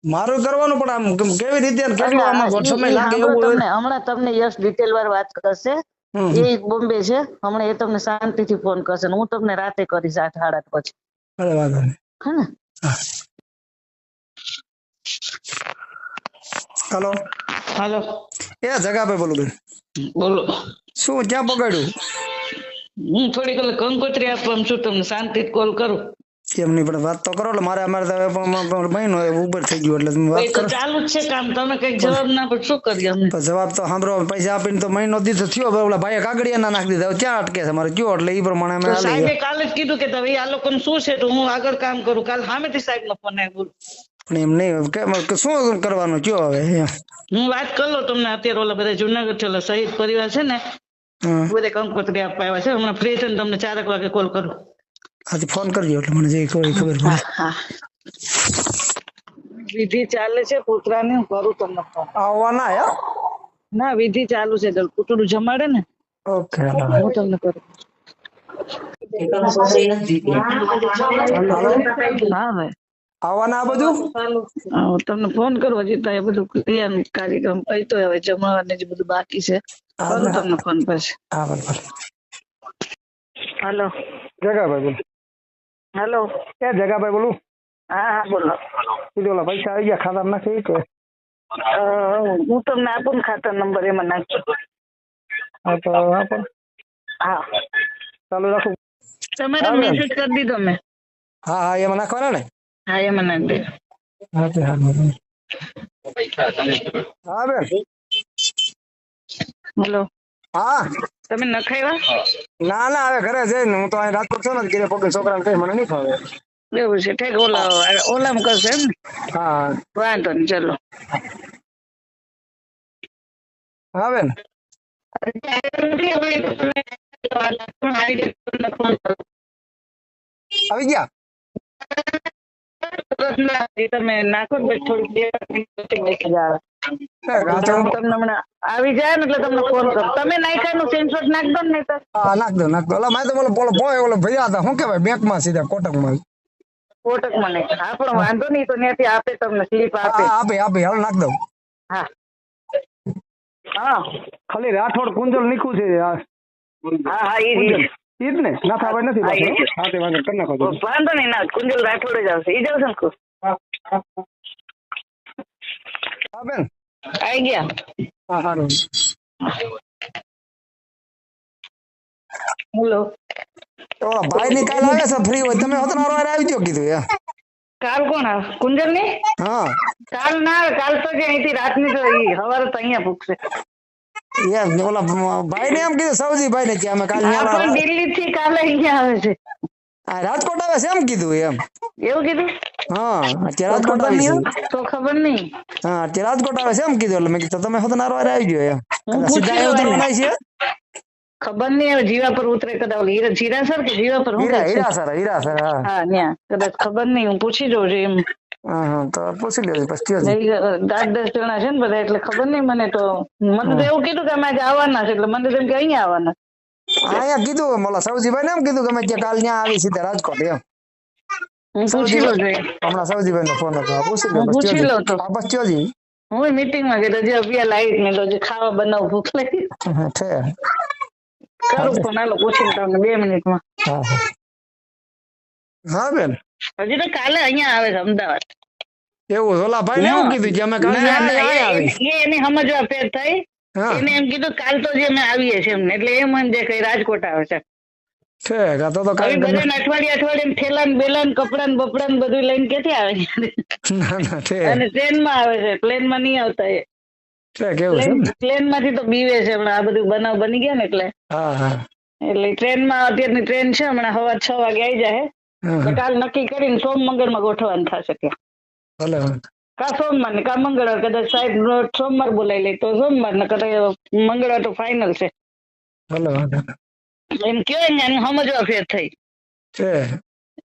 મારું કરવાનું. પણ આમ કેવી રીતે કેટલો આમાં સમય લાગે એવું હોય. હમણાં તમને યશ ડિટેલ વાર વાત કરશે. એ બોમ્બે છે હમણાં. એ તમને શાંતિથી ફોન કરશે. હું તમને રાતે કરીશ 8 સાડા 8 પછી. હે ને? હેલો હાલો, એ જગાભાઈ બોલું બેન. બોલો. શું ક્યાં પકડ્યું? હું થોડીક કંકોત્રી આપવા છું. તમને શાંતિ કોલ કરું. એમ નહીં, પણ વાત તો કરો. એટલે અમારે તો મહિનો ઉપર થઈ ગયો. એટલે તમે વાત કરો. ચાલુ જ છે કામ. તમે કઈક જવાબ ના પણ શું કરીએ અમે? જવાબ તો સાંભળો. પૈસા આપીને તો મહિનો દીધો થયો. ઓલા ભાઈએ કાગડિયા ના નાખી દીધા. ક્યાં અટકે છે મારે કયો? એટલે એ પ્રમાણે અમે સાહેબે કાલે જ કીધું કે તમે આ લોકોને શું છે તો હું આગળ કામ કરું. કાલ સામેથી સાહેબ નો ફોન આવ્યો. પણ એમ નહીં, શું કરવાનું કયો હવે? હું વાત કરી લઉં તમને. અત્યારે ઓલા બધા જુનાગઢ ઓલા શહીદ પરિવાર છે ને, બધે કંકોત્રી આપવા આવ્યા છે. હમણાં ફ્રી થઈને તમને 4 વાગે કોલ કરું. આજે ફોન કરજો એટલે મને જે ખબર પડે. વિધિ ચાલે છે પુતરાની. હું કરું તમને ફોન. આવવાના ના, વિધિ ચાલુ છે. પૂતળું જમાડે ને. ઓકે, હું તમને કરું. હા ભાઈ, આવવાના આ બધું. હું તમને ફોન કરું. હજી તો એ બધું ક્રિયા કાર્યક્રમ પૈતો હવે જમવાની જે બધું બાકી છે. કરું તમને ફોન પછી. હા બરાબર. હાલો, જગાભાઈ બોલું. હાલો, એ જગાભાઈ બોલું. હા હા બોલો. કીધું ઓલા પૈસા આવી ગયા ખાતા નાખી કે? હું તમને આપું ને ખાતા નંબર, એમાં નાખજો. હા તો આપો. હા ચાલુ રાખું. તમારે મેસેજ કરી દીધો મેં. હા હા, એમાં નાખવાના ને? હા એમાં નાખી દે. હા બેન. બોલો. હા, તમે નખાવ્યા? ના ના, હવે ઘરે જઈને હું તો અહીં રાજકોટ છું ને, ઘરે પગે છોકરાને કઈ મને નહીં ફાવે. એવું છે? ઠીક. ઓલામાં કરશે એમ ને? હા વાંધો નહીં. ચલો. હા બેન. આવી ગયા? તમે નાખો ને થોડુંક તમને હમણાં આવી જાય ને એટલે તમને ફોન કરો. તમે નાખ્યાનું સ્ક્રીનશોટ નાખ દો ને. હા નાખ દો નાખ દો. ઓલા મારે તો ઓલો ભૈયા હતા, શું કહેવાય, બેંકમાં સીધા કોટકમાં. કોટકમાં નાખ. હા પણ વાંધો નહીં, તો ત્યાંથી આપે તમને સ્લીપ આપે. હા આપે હાલ નાખ દઉં. હા હા, ખાલી રાઠોડ કુંજલ નીકળું છે. હા હા, ઈ જ ને ના થવાય નથી. હા તે વાંધો કરી નાખો. વાંધો નહીં. ના, કુંજલ રાઠોડ જ આવશે. ઈ જ આવશે ને? હા બેન આવી ગયા. હા સારું. હેલો, ઓલા ભાઈ ની કાલ આવે છે ફ્રી હોય, તમે હોત નારો આવી ગયો કીધું યાર. કાલ કોણ આવે? કુંજલ ની? હા કાલ ના આવે. કાલ તો જે અહીંથી રાતની તો ઈ સવારે તો અહીંયા પૂછશે. ઓલા ભાઈ ને એમ કીધું, સૌજીભાઈ ને કે અમે કાલ દિલ્હી થી કાલે અહીંયા આવે છે. રાજકોટ આવે છે એમ કીધું. એમ એવું કીધું? હા, અત્યારે રાજકોટ આવી છે. તો ખબર નહીં. હા, અત્યારે રાજકોટ આવે છે એમ કીધું. એટલે મેં કીધું તમે હોત નારો આવી ગયો એમ. છે ખબર નહીં. હવે જીવા પર ઉતરે કદાચ. જીરાસર કે જીવા પર? હીરાસર. હા, ત્યાં કદાચ. ખબર નહીં. હું પૂછી જોઉં છું. એમ હા તો પૂછી લેજો પછી. 8-10 જણા છે ને બધા, એટલે ખબર નહીં મને તો. મને તો એવું કીધું કે અમે આજે આવવાના છે, એટલે મને તો એમ કે અહીંયા આવવાના. અહીંયા કીધું મોલા સૌજીભાઈ ને એમ કીધું કે અમે કાલ ત્યાં આવી સીધા રાજકોટ એમ. હું પૂછી લઉં છું હમણાં સૌજીભાઈ નો ફોન હતો, પૂછી લઉં તો. બસ ત્યોજી હું મીટિંગ માં ગઈ, હજી અભિયા લાઈટ ને તો ખાવા બનાવ, ભૂખ લાગી. કરું ફોન, હાલો પૂછી તમને 2 મિનિટમાં. હા બેન, હજી તો કાલે અહીંયા આવે છે અમદાવાદ. એવું ઓલા ભાઈ ને એવું કીધું કે અમે કાલે એની સમજવા ફેર થઈ. એને એમ કીધું કાલ તો જે અમે આવીએ છીએ એમને, એટલે એ મને જે કઈ રાજકોટ આવે છે. અઠવાડિયે થેલા ને બેલા ને કપડા ને બપડા ને બધું લઈને ક્યાંથી આવે? અને ટ્રેન માં આવે છે, પ્લેન માં નહીં આવતા. એ પ્લેન માંથી તો બીવે છે હમણાં, આ બધું બનાવ બની ગયા ને એટલે. એટલે ટ્રેન માં, અત્યારની ટ્રેન છે હમણાં સવાર 6 વાગે આવી જાય. કાલ નક્કી કરીને સોમ મંગળ માં ગોઠવાનું થશે ત્યાં. કા સોમવાર ને કા મંગળવાર, કદાચ સાહેબ સોમવાર બોલાવી લે તો સોમવાર ને કદાચ મંગળવાર તો ફાઇનલ છે એમ કયો ને. સમજવા ફેર થઈ.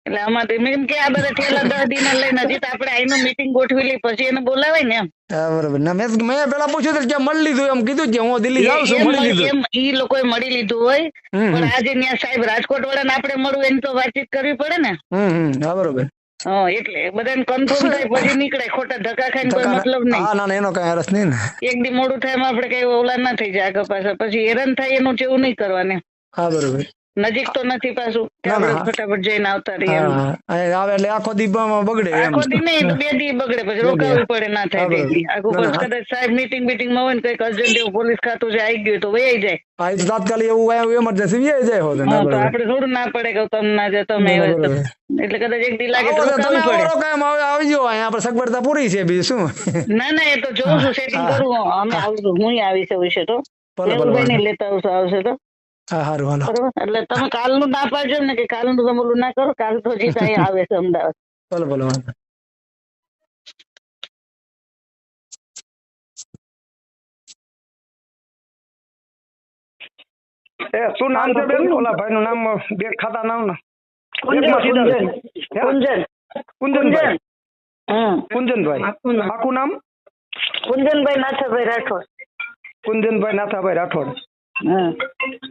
એટલે આમાંથી મેં કે આ બધા થેલા 10 દિન લઈને હજી તો આપણે આઈનું મીટિંગ ગોઠવી લઈ પછી એને બોલાવાય ને એમ. બરોબર. મેં પેલા પૂછ્યું કે મળી લીધું એમ કીધું કે હું દિલ્હી જાઉં છું, મળી લીધું એમ. ઈ લોકોએ મળી લીધું હોય, પણ આજે ત્યાં સાહેબ રાજકોટ વાળાને આપણે મળવું એની તો વાતચીત કરવી પડે ને. હા બરોબર. એટલે બધાને કન્ફર્મ થાય પછી નીકળે. ખોટા ધક્કા ખાઈને કોઈ મતલબ નહીં. હા ના એનો કઈ અરસ નહીં ને. એક દી મોડું થાય એમાં આપણે કઈ ઓલા ના થઈ જાય આગળ પાછળ, પછી હેરાન થાય એનું જેવું નહીં કરવાનું. હા બરોબર. નજીક તો નથી પાછું, ફટાફટ જઈને આવતા રહીએ. આવે એટલે આખો દી બગડે. આખો દી નહીં, 2 દી બગડે, પછી રોકાવું પડે. ના થાય આખું કદાચ સાહેબ મીટિંગ માં હોય ને કઈક અર્જન્ટ એવું પોલીસ ખાતું છે આવી ગયું તો વહી જાય. તાત્કાલિક એવું ઇમરજન્સી વહી જાય હોત તો આપણે થોડું ના પડે કે તમે ના જાય તમે. એટલે કદાચ 1 દી લાગે તો રોકાવું પડે. આવજો, અહીંયા આપણે સગવડતા પૂરી છે બીજું શું. ના એ તો જોઉં છું, સેટિંગ કરું. અમે આવશું, હું આવી છે વિશે તો લેતા આવશે તો. એટલે તમે કાલનું ના પાડજો ને કે કાલનું તમે ઓલું ના કરો. કાલ તો જીત અહીંયા આવે છે અમદાવાદ. ભલે. શું નામ છે બેન ઓલા ભાઈ નું નામ? બેંક ખાતા નામ ના કુંજનભાઈ. આખું નામ? કુંજનભાઈ નાથાભાઈ રાઠોડ. કુંજનભાઈ નાથાભાઈ રાઠોડ.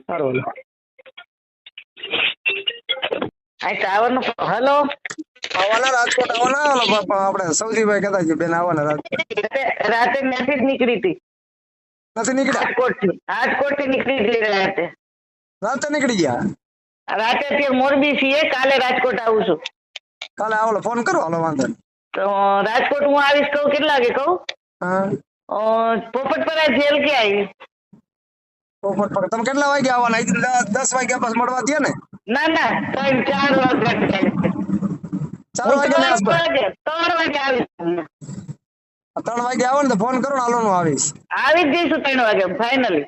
સારું. હલો, આવવાના રાજકોટ આવવાના? આપણે સૌજીભાઈ કહેતા છે બેન આવવાના રાજકોટ. રાતે ત્યાંથી જ નીકળી હતી. નથી નીકળ્યા? રાજકોટ થી નીકળી હતી રાતે નીકળી ગયા? રાતે અત્યારે મોરબી છીએ, કાલે રાજકોટ આવું છું. કાલે આવો, ફોન કરો. હાલો વાંધો નહીં. તો રાજકોટ હું આવીશ. કહું કેટલા વાગે કહું? પોપટપરા જેલ કે આવી. પોપટપરા તમે કેટલા વાગે આવવાના? 10 વાગ્યા પછી મળવા દે ને? ના 3-4 વાગે. 4 વાગે? 3 વાગે આવીશ. 3 વાગે આવો ને તો ફોન કરો ને. હાલો હું આવીશ. આવી જ જઈશું 3 વાગે ફાઇનલી.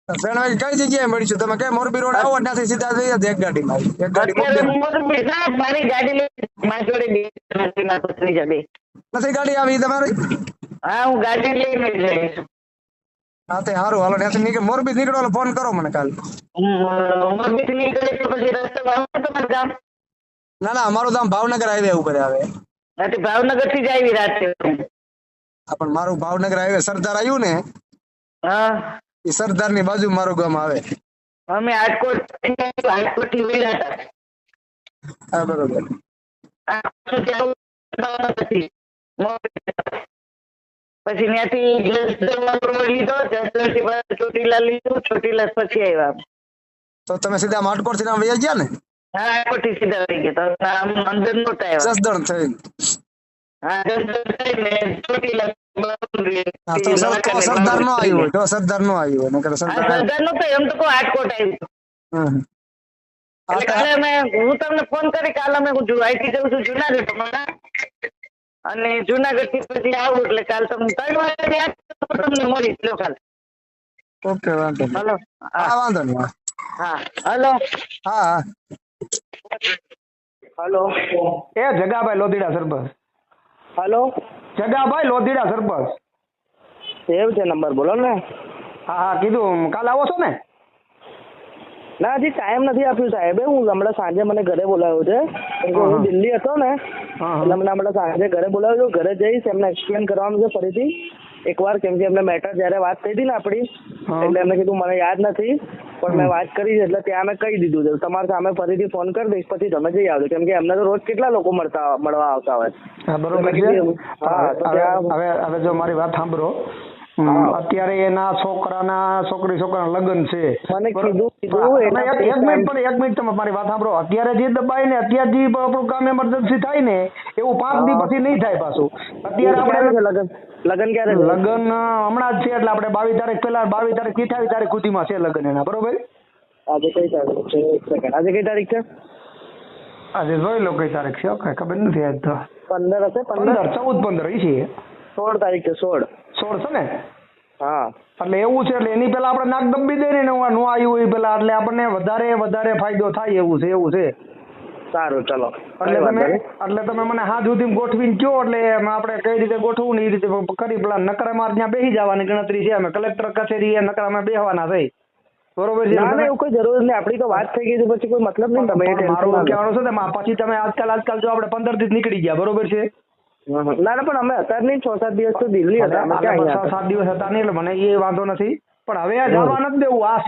3 વાગે કઈ જગ્યાએ મળીશું? તમે કઈ મોરબી રોડ આવો ત્યાંથી સીધા જઈએ એક ગાડીમાં. મારી ગાડી મારી જોડે નથી ગાડી આવી તમારી? હા, હું ગાડી લઈને જઈશ. હા તે સારું. હાલો ત્યાંથી નીકળ, મોરબી નીકળો, ફોન કરો મને કાલે. મોરબી થી નીકળે તો પછી રસ્તામાં આવે તમારું ગામ? ના અમારું ગામ ભાવનગર હાઈવે ઉપર આવે. ભાવનગર થી જ આવી રાતે. પણ મારું ભાવનગર હાઈવે સરદાર આવ્યું ને, એ સરદાર ની બાજુ મારું ગામ આવે. અમે રાજકોટ થી વેલા. હા બરોબર. પછી ત્યાંથી લીધો, ચોટીલા લીધું, ચોટીલા પછી આવ્યા. તો તમે સીધા માટકોટ થી વયા ગયા ને? હા, રાજકોટ થી સીધા વહી ગયા. અંદર નહોતા આવ્યા. જસદણ થઈ. હા, જસદણ થઈને ચોટીલા. સરદાર નો આવ્યું હોય, સરદાર નો આવ્યું હોય. સરદાર નો એમ તો રાજકોટ આવ્યું. હું તમને ફોન કરી. કાલે અમે આઈટી જઉં છું જુનાગઢ, અને જુનાગઢ થી પછી આવું એટલે કાલ તમને 3 વાગે તમને મળીશ. કાલે. ઓકે વાંધો નહીં. હલો. હા વાંધો નહીં. હા હલો. હા હલો. જગાભાઈ લોધીડા સરપંચ. હલો, જગાભાઈ લોધીડા સરપંચ. સેવ છે નંબર, બોલો ને. હા કીધું કાલે આવો છો ને? ના હજી ટાઈમ નથી આપ્યું સાહેબે. હું હમણાં સાંજે મને ઘરે બોલાવ્યો છે કેમ કે હું દિલ્હી હતો ને એટલે મને હમણાં સાંજે ઘરે બોલાવ્યો. ઘરે જઈશ એમને એક્સપ્લેન કરવાનું છે ફરીથી એકવાર, કેમ કે એમને મેટર જયારે વાત થઈ હતી ને આપણી એટલે એમને કીધું મને યાદ નથી પણ મેં વાત કરી છે એટલે ત્યાં મેં કહી દીધું છે. તમારા સામે ફરીથી ફોન કરી દઈશ પછી તમે જઈ આવજો, કેમ કે એમને તો રોજ કેટલા લોકો મળવા આવતા હોય. બરોબર છે. હવે જો મારી વાત સાંભળો, અત્યારે એના છોકરાના લગ્ન છે. મને કીધું એક મિનિટ તમે મારી વાત સાંભળો. અત્યારે જે દબાય ને અત્યારે જે આપણું કામ એમરજન્સી થાય ને એવું 5 દિવસ પછી નહીં થાય પાછું. અત્યારે આપણે લગન ક્યારે? લગન હમણાં જ છે એટલે આપણે 22 તારીખ પહેલા 22 તારીખ 28 તારીખ સુધીમાં છે લગન એના, બરોબર? આજે કઈ તારીખ છે? એક સેકન્ડ, આજે કઈ તારીખ છે? આજે જોઈ લો કઈ તારીખ છે. ઓકે, ખબર નથી આજ તો 15 હશે. 15 છે. 16 તારીખ છે. 16 છે ને? હા, એટલે એવું છે. એટલે એની પેલા આપણે નાક દબી દઈએ ને નો આવ્યું હોય પેલા, એટલે આપણને વધારે ફાયદો થાય એવું છે. સારું, ચલો. એટલે તમે મને હાથ સુધી ગોઠવીને કયો એટલે આપણે કઈ રીતે ગોઠવું ને એ રીતે કરી પેલા. નકર અમારે ત્યાં બેસી જવાની ગણતરી છે. અમે કલેક્ટર કચેરી નકર અમે બેસવાના છે, બરોબર છે? ના, એવું કોઈ જરૂર નહીં. આપડી તો વાત થઈ ગઈ છે પછી કોઈ મતલબ નહીં. તમે મારું કહેવાનું છે ને પછી તમે આજકાલ જો આપણે 15 દિવસ નીકળી ગયા, બરોબર છે? ના પણ અમે અત્યારે નહીં, 6-7 દિવસ તો દિલ્હી હતા. 6-7 દિવસ હતા નહીં એટલે મને એ વાંધો નથી. પણ હવે આ જવા નથી દેવું. આ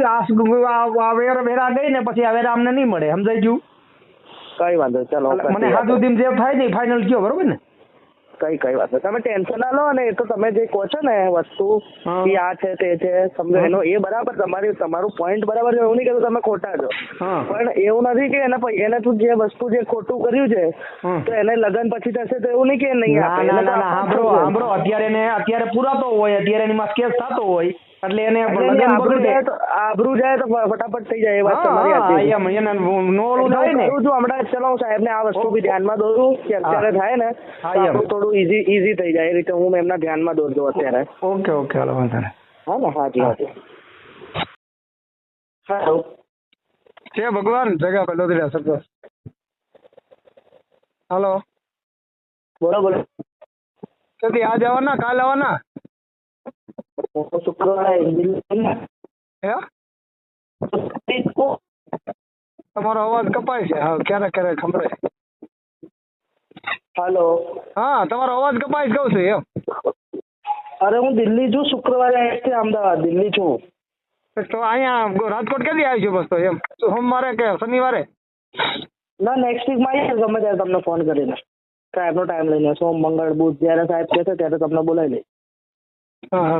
વેરા ગઈ ને પછી આ વેરા અમને નહીં મળે, સમજાઈ ગયું? કઈ વાંધો, ચલો. મને હાથ સુધી જે થાય ને ફાઇનલ કયો, બરોબર ને? કઈ વાત નહીં. તમે ટેન્શન ના લો. અને એ તો તમે જે કહો છો ને વસ્તુ કે આ છે તે છે, સમજો એનો એ બરાબર, તમારું પોઈન્ટ બરાબર છે. એવું નહીં કે તમે ખોટા છો, પણ એવું નથી કે એને તું જે વસ્તુ જે ખોટું કર્યું છે તો એને લગન પછી થશે તો એવું નહીં કે નહીં આપે. સાંભળો, અત્યારે પુરાતો હોય, અત્યારે એની માં કેસ થતો હોય એટલે એને આબરૂ જાય તો ફટાફટ થઈ જાય. એ વાત તમારી સાચી. હમણાં ચલો સાહેબ ને આ વસ્તુ બી ધ્યાનમાં દોરું કે અત્યારે થાય ને થોડું ઈઝી થઈ જાય એ રીતે હું એમના ધ્યાનમાં દોરજો અત્યારે. ઓકે, હાલો વાંધો નહીં. હા ને, હાજી. હાલો, છે ભગવાન જગા પેલો દિલા સરપંચ. હાલો, બોલો. કદી આજ આવવાના, કાલ આવવાના? તમારો અવાજ કપાય છે. હા, ક્યારેક સંભળાય. હાલો, હા, તમારો અવાજ કપાય છે કહું છું એમ. અરે હું દિલ્હી છું, શુક્રવારે આવ્યા અમદાવાદ દિલ્હી છું. તો અહીંયા રાજકોટ ક્યાંથી આવી છું? બસ તો એમ સોમવારે કે શનિવારે? ના, નેક્સ્ટ વીકમાં આવીશ ગમે ત્યારે તમને ફોન કરીને સાહેબનો ટાઈમ લઈને. સોમ, મંગળ, બુધ જયારે સાહેબ કહેશે ત્યારે તમને બોલાવી લઈશ. હા.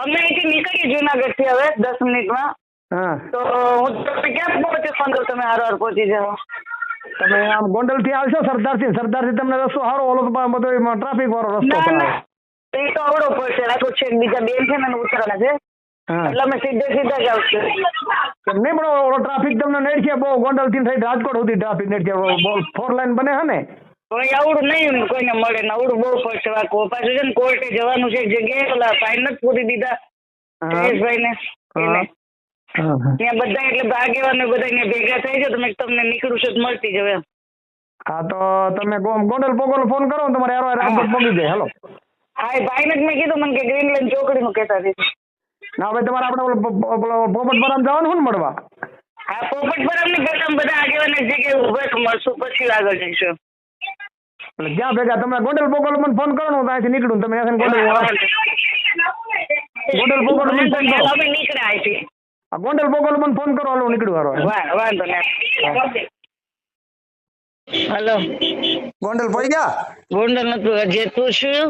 અમે અહીંથી નીકળીએ જુનાગઢ થી હવે 10 મિનિટમાં. તો હું તમે ક્યાં પહોંચે ફોન કરું, તમે હારો પહોંચી જાઓ. તમે આમ ગોંડલ થી આવશો સરદારથી તમને રસ્તો સારો, ઓલો બધો ટ્રાફિક વાળો રસ્તો એ તો આવડો પડશે. રાજકોટ છે બીજા બેન છે ને ઉતરવાના છે એટલે અમે સીધા જ આવશે. નહીં પણ ઓલો ટ્રાફિક તમને નહીં છે બહુ. ગોંડલ થી થઈ રાજકોટ સુધી ટ્રાફિક નહીં છે. 4 લાઈન બને છે ને આવડું નહીં કોઈને મળે ને આવડું બહુ પડશે. પાછું છે ને કોર્ટે જવાનું છે. જગ્યાએ ઓલા ફાઇન નથી પૂરી દીધા જયેશભાઈ ને એને ત્યાં બધા એટલે આગેવાનો બધા ભેગા થઈ જાય તો તમને નીકળું છે મળતી જ હવે. હા, તો તમે ગોંડલ પોગોલ ફોન કરો ને તમારે રાજકોટ પહોંચી જાય. હાલો. હા, એ ભાઈને જ મેં કીધું મને કે ગ્રીનલેન્ડ ચોકડી નું કહેતા હતી. ના ભાઈ, તમારે આપણે પોપટપરામ જવાનું ને મળવા? હા, પોપટપરામ ની પેલા બધા આગેવાન જગ્યાએ ઉભા મળશું પછી આગળ જઈશું. એટલે જ્યાં ભેગા તમે ગોંડલ પોગોલ મને ફોન કરો ને ત્યાંથી નીકળું. તમે ગોંડલ પોગોલ મને ફોન કરો. અમે નીકળ્યા અહીંથી. ગોંડલ પોગોલ મને ફોન કરો. હાલો નીકળું. હારો, વાંધો નહીં. હાલો, ગોંડલ પડી ગયા? ગોંડલ નતું જેતું છું.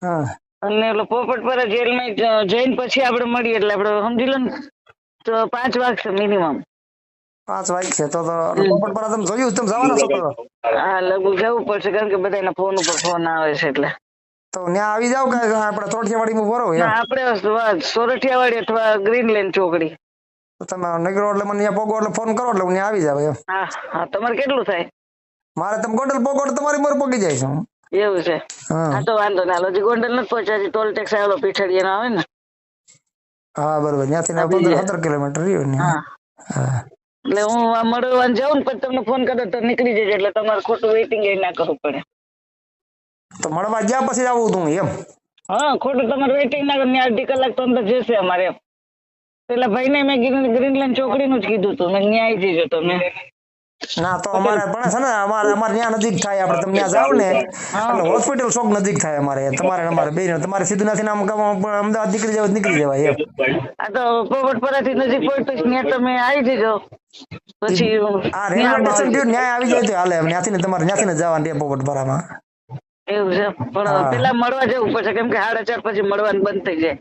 હા, અને ઓલો પોપટપરા જેલમાં જઈને પછી આપણે મળીએ એટલે આપણે સમજી લો ને તો 5 વાગશે મિનિમમ. 5 વાગશે તો પોપટપરા તમે જોયું? તમે જવાના છો તો? હા, લગભગ જવું પડશે કારણ કે બધાના ફોન ઉપર ફોન આવે છે એટલે. તો ત્યાં આવી જાવ કે આપણે તોઠિયાવાડીમાં ભરો? આપણે સોરઠિયાવાડી અથવા ગ્રીનલેન્ડ ચોકડી. તો તમે નીકળો એટલે મને ત્યાં પોગો એટલે ફોન કરો એટલે હું ત્યાં આવી જાવ એમ. હા, તમારે કેટલું થાય? મારે તમે ગોંડલ પોગો એટલે તમારી મોર પોગી જાય છે. એવું છે? હા, તો વાંધો ના. હજી ગોંડલ નથી પહોંચ્યા. ટોલ ટેક્સ આવેલો પીઠડીયા આવે ને. હા, બરોબર. ત્યાંથી 15-17 કિલોમીટર રહ્યું ને. હા, એટલે હું મળવા જાઉં ને પછી તમને ફોન કરો તો નીકળી જજો એટલે તમારે ખોટું વેઇટિંગ ના કરવું પડે. તો મળવા ગયા પછી આવું તું એમ? હા, ખોટું તમારે વેઇટિંગ ના કરો, અડધી કલાક તો અંદર જશે અમારે એમ. પેલા ભાઈને મેં ગ્રીનલેન્ડ ચોકડીનું જ કીધું હતું, મેં ન્યાય જજો તમે. ના તો અમારે પણ છે ને અમારે ત્યાં નજીક થાય, આપણે તમે ત્યાં જાવ ને એટલે હોસ્પિટલ ચોક નજીક થાય અમારે, અમારે બે તમારે સીધું નથી અમદાવાદ નીકળી જવાય એમ. આ તો પોપટપરાથી નજીક પડતું ત્યાં તમે આવી જજો. પછી આ રેલવે સ્ટેશન થી ન્યાય આવી જાય તો હાલે, ત્યાંથી ને તમારે ત્યાંથી ને જવાનું રે પોપટપરામાં. એવું છે, પણ પેલા મળવા જવું પડશે, કેમ કે 4:30 પછી મળવાનું બંધ થઈ જાય.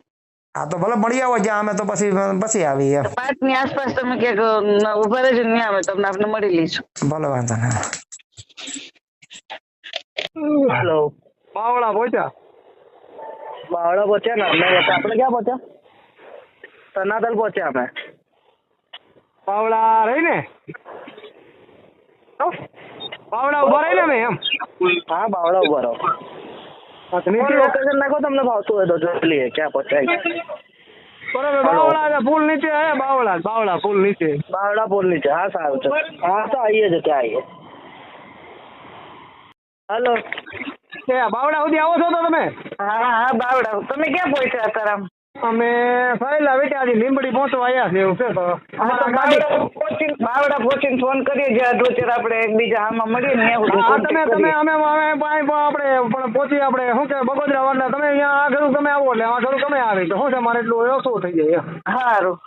હા તો ભલે મળી આવો જ્યાં, અમે તો પછી આવી એમ. 5 ની આસપાસ તમે ક્યાંક ઉભા રહેજો, ત્યાં અમે તમને આપણે મળી લઈશું. ભલે વાંધો નહીં. હેલો, બાવળા પહોંચ્યા? બાવળા પહોંચ્યા ને અમે, આપણે ક્યાં પહોંચ્યા? તનાતલ પહોંચ્યા અમે. બાવળા રહી ને, બાવળા ઉભા રહી ને અમે એમ. હા, બાવળા ઉભા રહો. લોકેશન નાખો, તમને ભાવતું હોય તો જોઈ લઈએ ક્યાં પહોંચાય. બરાબર, બાવળા પુલ નીચે હે, બાવળા પુલ નીચે. બાવળા પુલ નીચે, હા સારું છે. હા તો આવીએ છે, ત્યાં આવીએ. હલો, બાવળા સુધી આવો છો તો તમે? હા, બાવડા. તમે ક્યાં પહોંચ્યા અત્યારે આમ? અમે સહેલા વેટાજી લીંબડી પહોંચવા આવ્યા છે એવું છે. તો બાવડા પહોંચીને ફોન કરીએ, જ્યાં દોચર આપણે એકબીજા આમાં મળીએ ને તમે અમે આપણે પહોંચી આપણે શું કે બગોદરા વાળા તમે અહીંયા આ ઘરું તમે આવો એટલે આ ઘરું તમે આવી તો શું છે મારે એટલું ઓછું થઈ જાય.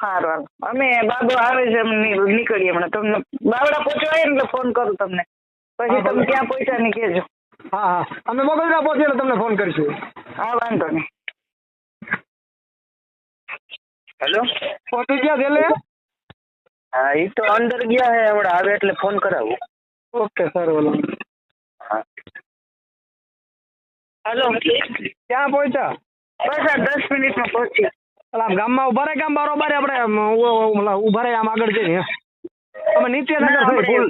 સારું અમે બાબુ આવે છે નીકળીએ હમણાં. તમને બાવડા પહોંચવા આવે ને એટલે ફોન કરું તમને, પછી તમે ક્યાં પહોંચ્યા ને કહેજો. હા અમે બગોદરા પહોંચીએ એટલે તમને ફોન કરીશું. હા, વાંધો નહીં. હેલો, પહોંચી ગયા છેલ્લે? હા એ તો અંદર ગયા હે, હમણાં આવે એટલે ફોન કરાવું. Okay sir. બોલો. હેલો, ક્યાં પહોંચ્યા? બસ આ 10 મિનિટમાં પહોંચી. આમ ગામમાં ઉભા રહે, ગામ બરોબર આપણે ઉભા રહે આમ આગળ જઈને અમે નીચે પુલ.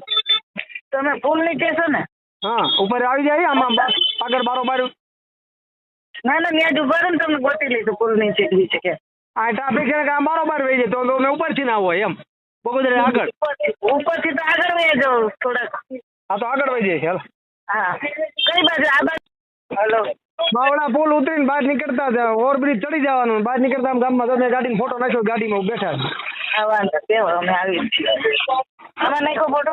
તમે પુલ નીચે છો ને? હા, ઉપર આવી જાય આમ આગળ બારોબાર. ના ત્યાં જ ઉભા રહે ને, તમને ગોતી લઈશું પુલ નીચે કે. આ ટ્રાફિક છે આમ બારોબાર વહી જાય તો અમે ઉપરથી ના હોય એમ બગોદરા આગળ. ઉપરથી તો આગળ વહી જાઓ થોડાક. હા તો આગળ વહી જાય. હા, કઈ બાજુ? આ બાજુ. હેલો, બાવળા પુલ ઉતરીને બહાર નીકળતા ઓવરબ્રિજ ચડી જવાનું, બહાર નીકળતા ગામમાં તમે ગાડીનો ફોટો નાખ્યો, ગાડીમાં બેઠા. હા, વાંધો કેવો અમે આવી છીએ. આમાં નાખ્યો ફોટો.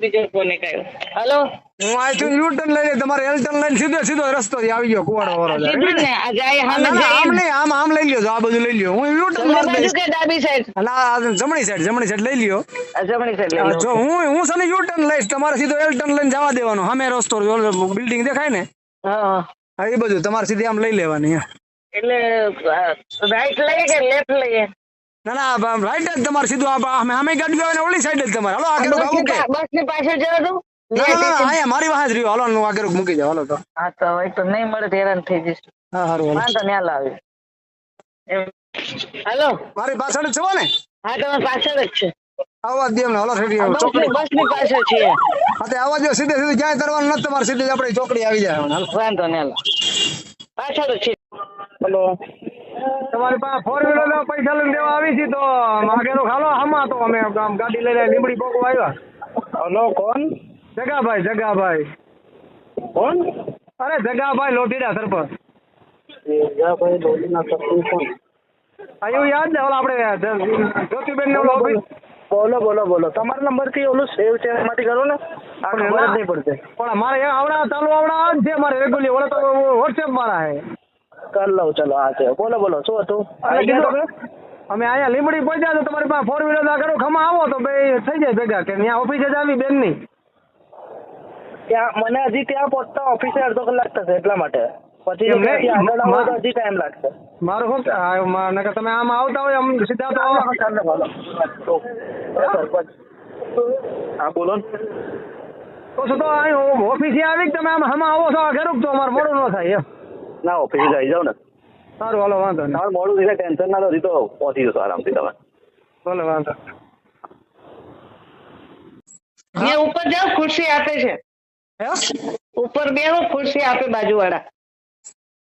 બીજો કોને કાયો? હેલો, હું આ છું યુટર્ન લઈને તમારે એલટર્ન લઈને સીધો રસ્તો આવી ગયો કુવાડો વાળો. આમ લઈ લ્યો, આ બધું લઈ લ્યો. હું યુટર્ન ડાબી સાઈડ? જમણી સાઈડ લઈ લ્યો. જમણી સાઈડ. જો હું છે ને યુટર્ન લઈશ, તમારે સીધો એલટર્ન લઈને જવા દેવાનો. સામે રસ્તો બિલ્ડિંગ દેખાય ને, હા એ બધું તમારે સીધી આમ લઈ લેવાની. એટલે રાઈટ લઈએ કે લેફ્ટ લઈએ? ના રાઈટ જ તમારે સીધું. અમે ગાડી આવે ને ઓલી સાઈડ જ તમારે. હાલો આગળ બસ ની પાછળ જવા દઉં? અહીંયા મારી વાહ જ રહ્યો. હાલો હું આગળ મૂકી જાવ. હાલો તો. હા તો હવે તો નહીં મળે, હેરાન થઈ જઈશ. હા સારું. વાંધો નહીં, હાલ આવી. હેલો, મારી પાછળ જ છો ને? હા, તમે પાછળ જ છે. આવા દે ને. હાલો રેડી બસ ની પાછળ છીએ. હા તો આવા દો, સીધે ક્યાંય તરવાનું નથી તમારે, સીધે આપણે ચોકડી આવી જાય. વાંધો નહીં, હાલો પાછળ જ છે. હેલો, તમારી પાસે 4 વ્હીલર પૈસા લઈને દેવા આવી છે તો આગળ ખાલો હમા તો અમે ગાડી લઈને લીંબડી પોકવા આવ્યા. હેલો, કોણ? જગાભાઈ. કોણ? અરે જગાભાઈ લોટીડા સરપંચ. જગાભાઈ લોટીના સરપંચ કોણ? એવું યાદ ને ઓલા આપણે જ્યોતિબેન ને ઓલો ઓફિસ. બોલો. તમારા નંબર થી ઓલું સેવ છે એમાંથી કરો ને, આ ખબર જ નહીં પડશે. પણ મારે આવડા ચાલુ આવડા છે મારે રેગ્યુલર. ઓલા તો વોટ્સએપ મારા હે. કર લઉં, ચલો. હા છે, બોલો શું હતું? અમે અહીંયા લીંબડી પહોંચ્યા તો તમારી પાસે 4 વ્હીલર આગળ ખમા આવો તો બે થઈ જાય ભેગા, કે ત્યાં ઓફિસે જ આવી બેન ની ત્યાં. મને હજી ત્યાં પહોંચતા ઓફિસે અડધો કલાક થશે, એટલા માટે. પછી આગળ આવો તો હજી ટાઈમ લાગશે. મારું શું તમે આમ આવતા હોય આમ સીધા તો હા બોલો. તો અહીં ઓફિસે આવી તમે આમ હમા આવો છો ઘેરું તો અમારે મોડું ન થાય એમ. ના, ઓફિસે આવી જાવ ને. સારું, હાલો વાંધો નહીં. તમારે મોડું થશે, ટેન્શન ના લો, તો પહોંચી જશો આરામથી તમે. ભલે વાંધો. ઉપર જાઓ, ખુરશી આપે છે. ઉપર બેહો, ખુરશી આપે બાજુવાળા.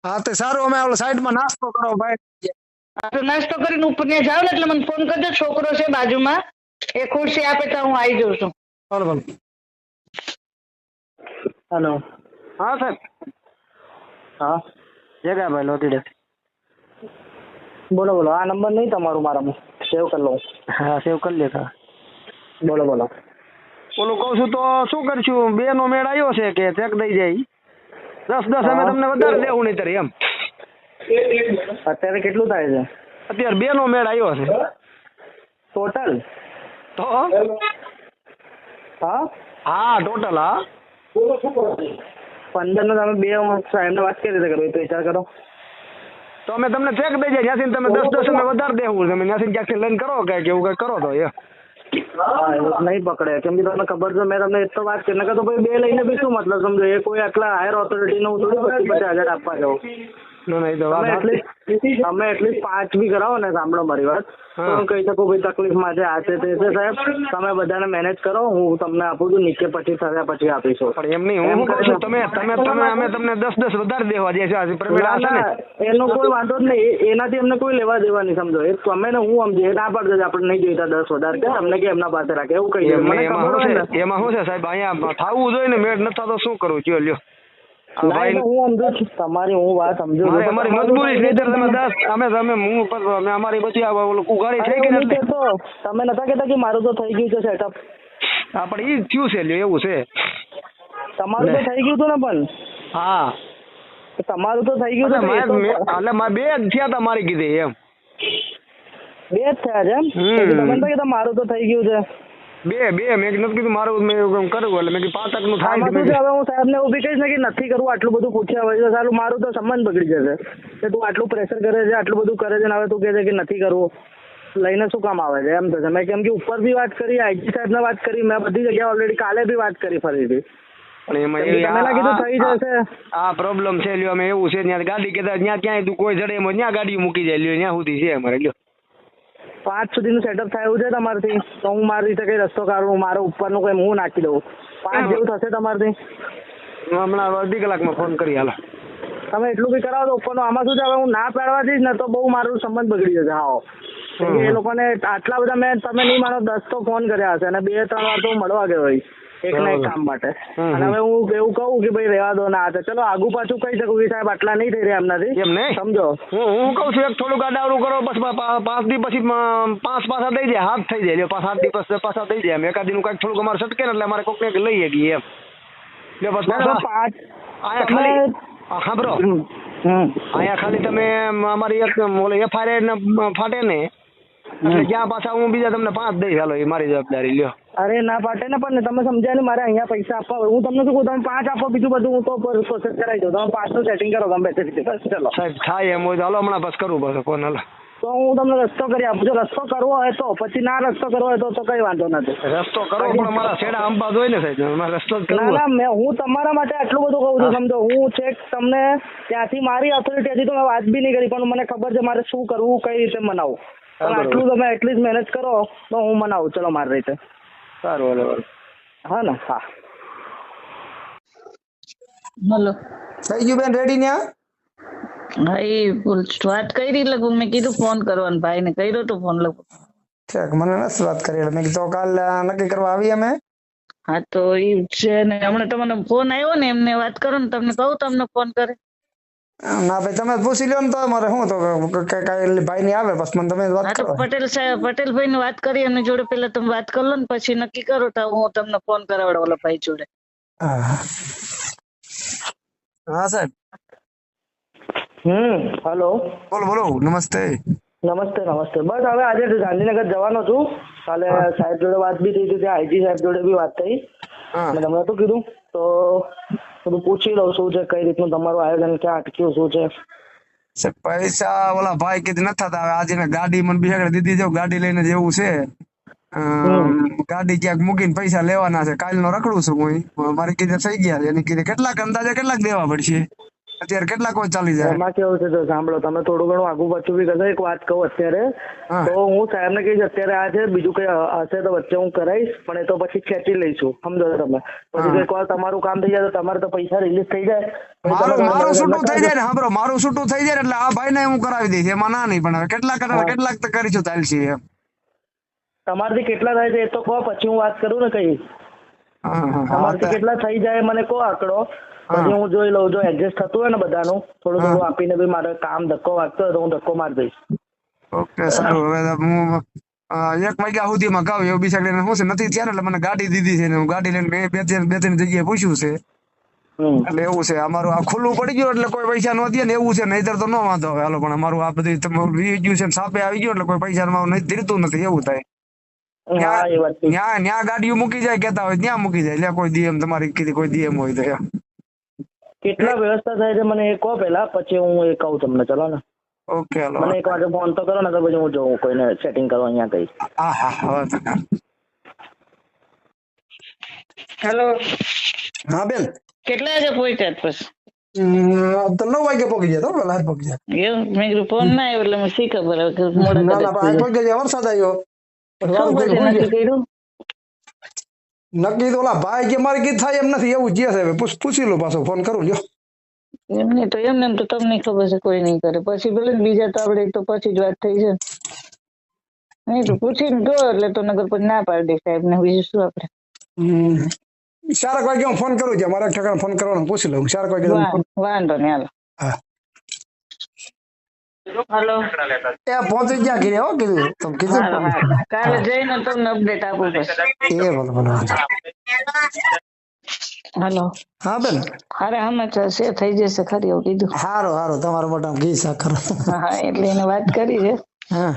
હા તો સારું. અમે ઓલો સાઈડમાં નાસ્તો કરો ભાઈ. હા તો નાસ્તો કરીને ઉપર ત્યાં જાવ ને એટલે મને ફોન કરજો. છોકરો છે બાજુમાં, એ ખુરશી આપે તો હું આવી જાઉં છું. બરોબર. હેલો. હા સાહેબ. હા જગાભાઈ લોધીડે. બોલો બોલો. આ નંબર નહીં તમારું મારામાં, સેવ કરી લઉં. હા સેવ કરી લેતા. બોલો બોલો. ઓલું કહું છું તો શું કરશું, 2 નો મેળ આવ્યો છે કે ચેક દઈ જાય 10 અમે તમને વધારે દેવું નહીં તારી એમ. અત્યારે કેટલું થાય છે? અત્યારે 2 નો મેળ આવ્યો છે ટોટલ? તો હા હા ટોટલ. હા 15 નો તમે 2 સાહેબને વાત કરી રીતે કરો, એ તો વિચાર કરો. તો અમે તમને ચેક દઈ જાય ત્યાંથી તમે 10 અમે વધારે દેવું, તમે ત્યાંથી ક્યાંકથી લઈને કરો કે એવું કઈ કરો તો એ હા એવું નહીં પકડે, કેમ કે તમને ખબર છે મેં તમને એટલો વાત કરી, નકર તો ભાઈ 2 લઈને બી શું મતલબ સમજો, એ કોઈ આટલા હાયર ઓથોરિટી નું થોડું 50,000 આપવા જાવ. તમે એટલીસ્ટ 5 બી કરાવો ને, સાંભળો મારી વાત, તો હું કહી શકું ભાઈ તકલીફમાં છે, આ છે તે છે સાહેબ, તમે બધાને મેનેજ કરો, હું તમને આપું છું, નીચે પછી થયા પછી આપીશું. પણ એમ નહીં, હું કહું છું તમે અમે તમને 10 વધારે દેવા દે છે. એનો કોઈ વાંધો જ નહીં, એનાથી અમને કોઈ લેવા દેવા નહીં, સમજો. એ તમે ને હું સમજે ના પાડજો આપણે નહીં જોઈતા 10 વધારે કે અમને કે એમના પાસે રાખે, એવું કહી દે. મને ખબર હોય ને એમાં શું છે સાહેબ, અહીંયા થવું જોઈએ ને, મેળ નથી થતો શું કરું છું લ્યો. હું સમજુ છું તમારી, હું વાત સમજુ છું. અમારી મજબૂરી છે, તમે 10 અમે અમારી પછી ઉઘાડી થઈ ગઈ એટલે તો તમે નતા કહેતા કે મારું તો થઈ ગયું છે સેટઅપ? હા પણ ઈ થયું છે લ્યો, એવું છે. તમારું તો થઈ ગયું હતું ને? પણ હા તમારું તો થઈ ગયું છે એટલે મારે 2 થયા હતા મારી કીધી એમ. 2 જ થયા છે એમ? તમે નતા કહેતા મારું તો થઈ ગયું છે? 2 મેં નથી કીધું મારું મેં કર્યું એટલે મેં કીધું 5 નું થાય. હવે હું સાહેબ ને ઉભી કહીશ ને કે નથી કરવું, આટલું બધું પૂછ્યા હોય તો સારું, મારું તો સંબંધ બગડી જશે કે તું આટલું પ્રેશર કરે છે, આટલું બધું કરે છે, ને હવે તું કહે છે કે નથી કરવું, લઈને શું કામ આવે છે એમ થશે. મેં કેમ કે ઉપર બી વાત કરી, આઈજી સાહેબ ને વાત કરી, મેં બધી જગ્યાએ ઓલરેડી કાલે બી વાત કરી ફરીથી. પણ એમાં કીધું થઈ જશે. આ પ્રોબ્લેમ છે લ્યો, અમે એવું છે ત્યાં ગાડી કેતા ત્યાં ક્યાંય તું કોઈ જડે એમાં ત્યાં ગાડી મૂકી જાય લ્યો, ત્યાં સુધી છે અમારે લ્યો. 5 સુધીનું સેટઅપ થાય એવું છે તમારથી તો હું મારી રીતે કઈ રસ્તો કાઢું, મારો ઉપરનું કોઈ હું નાખી દઉં. 5 જેવું થશે તમારથી? હમણાં અડધી કલાકમાં ફોન કરી હાલો. તમે એટલું બી કરાવો તો ઉપરનું. આમાં શું છે, હવે હું ના પાડવા જઈશ ને તો બહુ મારું સંબંધ બગડી જશે. હા એ લોકોને આટલા બધા તમે નહીં માનો 10 તો ફોન કર્યા હશે અને 2-3 વાર તો હું મળવા ગયો હોય એક ના એક કામ માટે. અને હવે હું એવું કહું કે ભાઈ રહેવા દો ના, ચલો આગુ પાછું કહી શકું કે સાહેબ આટલા નહીં થઈ રહ્યા એમનાથી, એમ નહીં સમજો. હું કહું છું એક થોડુંક આડાવડું કરો, બસ 5 દી પછી 5 પાછા દઈ દે, હાથ થઈ જાય 5-7 દિવસ પાછા દઈ દે. એકાદી નું કઈક થોડુંક અમારે સટકે ને એટલે અમારે કોક લઈએ ગઈએ એમ. બસ 5 અહીંયા ખાલી હા બ્રો, અહીંયા ખાલી તમે અમારી એક FIR ફાટે ને એટલે જ્યાં પાછા હું બીજા તમને 5 દઈ હાલો, એ મારી જવાબદારી લ્યો. અરે ના પાટે ને, પણ તમે સમજ્યા ને, મારે અહીંયા પૈસા આપવા હોય, હું તમને શું કહું, તમે 5 આપો, બીજું બધું હું તો પ્રોસેસ કરાવી દઉં. તમે 5 નું સેટિંગ કરો ગમે તે રીતે. ચલો સાહેબ થાય એમ હોય તો હાલો હમણાં બસ કરું બસ ફોન હાલો. તો હું તમને રસ્તો કરી આપું. જો રસ્તો કરવો હોય તો, પછી ના રસ્તો કરવો હોય તો કઈ વાંધો નથી. રસ્તો કરો પણ મારા છેડા અંબાદ હોય ને સાહેબ, મારે રસ્તો જ કરવો. ના હું તમારા માટે આટલું બધું કહું છું, સમજો. હું છેક તમને ત્યાંથી મારી ઓથોરિટી હતી તો મેં વાત બી નહીં કરી, પણ મને ખબર છે મારે શું કરવું, કઈ રીતે મનાવું. પણ આટલું તમે એટલીસ્ટ મેનેજ કરો તો હું મનાવું. ચલો મારી રીતે. સારું હાલો. હા ને? હા બોલો. થઈ ગયું બેન રેડી ન્યા? હા એ વાત કરી લગભગ, મેં કીધું ફોન કરવાનો, ભાઈ ને કર્યો તો ફોન લગભગ. ઠીક, મને નથી વાત કરી એટલે મેં કીધું કાલ નક્કી કરવા આવી અમે. હા તો એ છે ને, હમણાં તમને ફોન આવ્યો ને, એમને વાત કરો ને, તમને કહું તમને ફોન કરે. ના ભાઈ તમે પૂછી લ્યો ને, તો મારે શું તો કઈ ભાઈ ની આવે પછી મને તમે વાત કરો. પટેલ સાહેબ, પટેલભાઈ ને વાત કરી એમની જોડે, પેલા તમે વાત કરી લો ને પછી નક્કી કરો, તો હું તમને ફોન કરાવડો ઓલા ભાઈ જોડે. હા સાહેબ. હેલો. બોલો નમસ્તે. નમસ્તે. બસ હવે આજે ગાંધીનગર જવાનો છું. કાલે સાહેબ જોડે વાત બી થઈ હતી, ત્યાં આઈજી સાહેબ જોડે બી વાત થઈ. મેં તમને શું કીધું, તો બધું પૂછી લઉં શું છે, કઈ રીતનું તમારું આયોજન, ક્યાં અટક્યું, શું છે. પૈસા ઓલા ભાઈ કીધું નથી થતા. આજે મેં ગાડી મને બિહાડે દીધી, જાવ ગાડી લઈને જેવું છે, ગાડી ક્યાંક મૂકીને પૈસા લેવાના છે. કાલ નો રખડું છું હું, મારી કીધે થઈ ગયા છે. એની કીધે કેટલાક અંદાજે કેટલાક દેવા પડશે, અત્યારે કેટલાક ચાલી જાય. એમાં કેવું છે, સાંભળો, તમે થોડું ઘણું આગુ પાછું બી કરશો. એક વાત કહું અત્યારે, તો હું સાહેબ ને કહીશ અત્યારે આ છે, બીજું કઈ હશે તો વચ્ચે હું કરાવીશ, પણ એ તો પછી ખેંચી લઈશું, સમજો તમે. પછી એક વાર તમારું કામ થઈ જાય તો તમારે તો પૈસા રિલીઝ થઈ જાય. મારું છૂટું થઈ જાય ને, હા મારું છૂટું થઈ જાય એટલે આ ભાઈ ને હું કરાવી દઈશ, એમાં ના નહીં. પણ કેટલાક તો કરીશું ચાલશે એમ. તમારથી કેટલા થાય છે એ તો કહો, પછી હું વાત કરું ને કઈ. તમારથી કેટલા થઈ જાય મને કહો આંકડો, પછી હું જોઈ લઉં, જો એડજસ્ટ થતું હોય ને બધાનું થોડું થોડું આપીને ભાઈ મારે કામ ધક્કો વાગતો હોય તો હું ધક્કો મારી દઈશ. ઓકે સારું. હવે હું 1 વાગ્યા સુધીમાં ગાવ એવું બિચારી શું છે નથી થયા ને, એટલે મને ગાડી દીધી છે ને હું ગાડી લઈને બે ત્રણ જગ્યાએ પૂછ્યું છે. એટલે એવું છે અમારું આ ખુલ્લું પડી ગયું એટલે કોઈ પૈસા નો દે ને એવું છે, નહીતર તો ન વાંધો હવે હાલો. પણ અમારું આ બધું વી ગયું છે, સાપે આવી ગયું એટલે કોઈ પૈસા ધીરતું નથી એવું થાય. ન્યા ગાડીઓ મૂકી જાય કેતા હોય ત્યાં મૂકી જાય, એટલે કોઈ ડીએમ તમારી કીધી કોઈ ડીએમ હોય તો કેટલા વ્યવસ્થા થાય છે મને એ કહો પેલા, પછી હું એ કહું તમને. ચલો ને ઓકે હાલો. મને 1 વાગે ફોન તો કરો ને, તો પછી હું જોઉં કોઈને સેટિંગ કરવા અહીંયા કઈ. હા. હેલો. હા બેન, કેટલા વાગે પહોંચ્યા પછી? તો 9 વાગે પહોંચી જાય. તો પેલા પહોંચી જાય. એવું મેં કીધું ફોન ના આવ્યો એટલે મને શી ખબર હવે વરસાદ આવ્યો. નક્કી તો ઓલા ભાઈ કે મારે કીધું થાય એમ નથી, એવું જે છે પૂછી લો, પાછો ફોન કરું લ્યો. એમને તો એમ તો તમને ખબર છે કોઈ નહીં કરે, પછી ભલે બીજા તો આપડે તો પછી જ વાત થઈ છે. નહીં તો પૂછીને જો એટલે તો નગર પછી ના પાડી દે સાહેબ ને, બીજું શું આપડે. 4 વાગે હું ફોન કરું છું, મારા ઠેકાણે ફોન કરવાનો પૂછી લઉં. 4 વાગે વાંધો નહીં હાલો. હા હાલો. ત્યાં પહોંચી ગયા ઘરે હો, કીધું તમે કીધું કાલે જઈને તમને અપડેટ આપું પછી. એ ભલે. હાલો. હા બેન. અરે સમાચાર છે, થઈ જશે ખરી એવું કીધું. હારો તમારા મોટા ઘી સાખર. હા એટલે એને વાત કરી છે.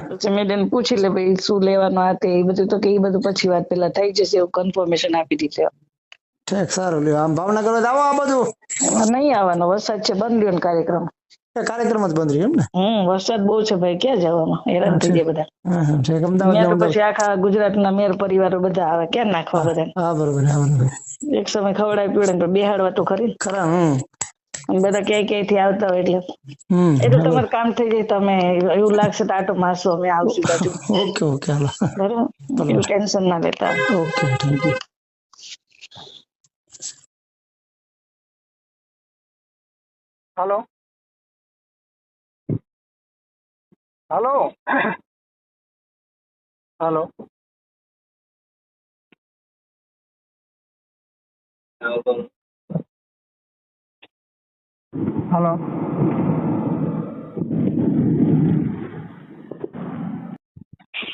પછી મેડમ પૂછી લે ભાઈ શું લેવાનું આ તે, એ બધું તો કે એ બધું પછી વાત પેલા થઈ જશે એવું કન્ફર્મેશન આપી દીધું. ઠીક સારું લ્યો. આમ ભાવનગર આવો આ બધું નહીં આવવાનો, વરસાદ છે, બંધ રહ્યો કાર્યક્રમ. કાર્યક્રમ જ બંધ રહ્યો એમ ને? વરસાદ બહુ છે ભાઈ, ક્યાં જવાનું, હેરાન થઈ ગયા બધા. પછી આખા ગુજરાતના મેર પરિવારો બધા આવે, ક્યાં નાખવા બધા. હા બરોબર. એક સમય ખવડાવી પીવડે તો બેહાડવા તો ખરી ખરા. બધા ક્યાંય થી આવતા હોય એટલે એ તો તમારું કામ થઈ જાય. તમે એવું લાગશે તો આટો મારશો, અમે આવશું બાજુ. ઓકે હાલો. બરોબર, એવું ટેન્શન ના લેતા. Okay thank you. હાલો.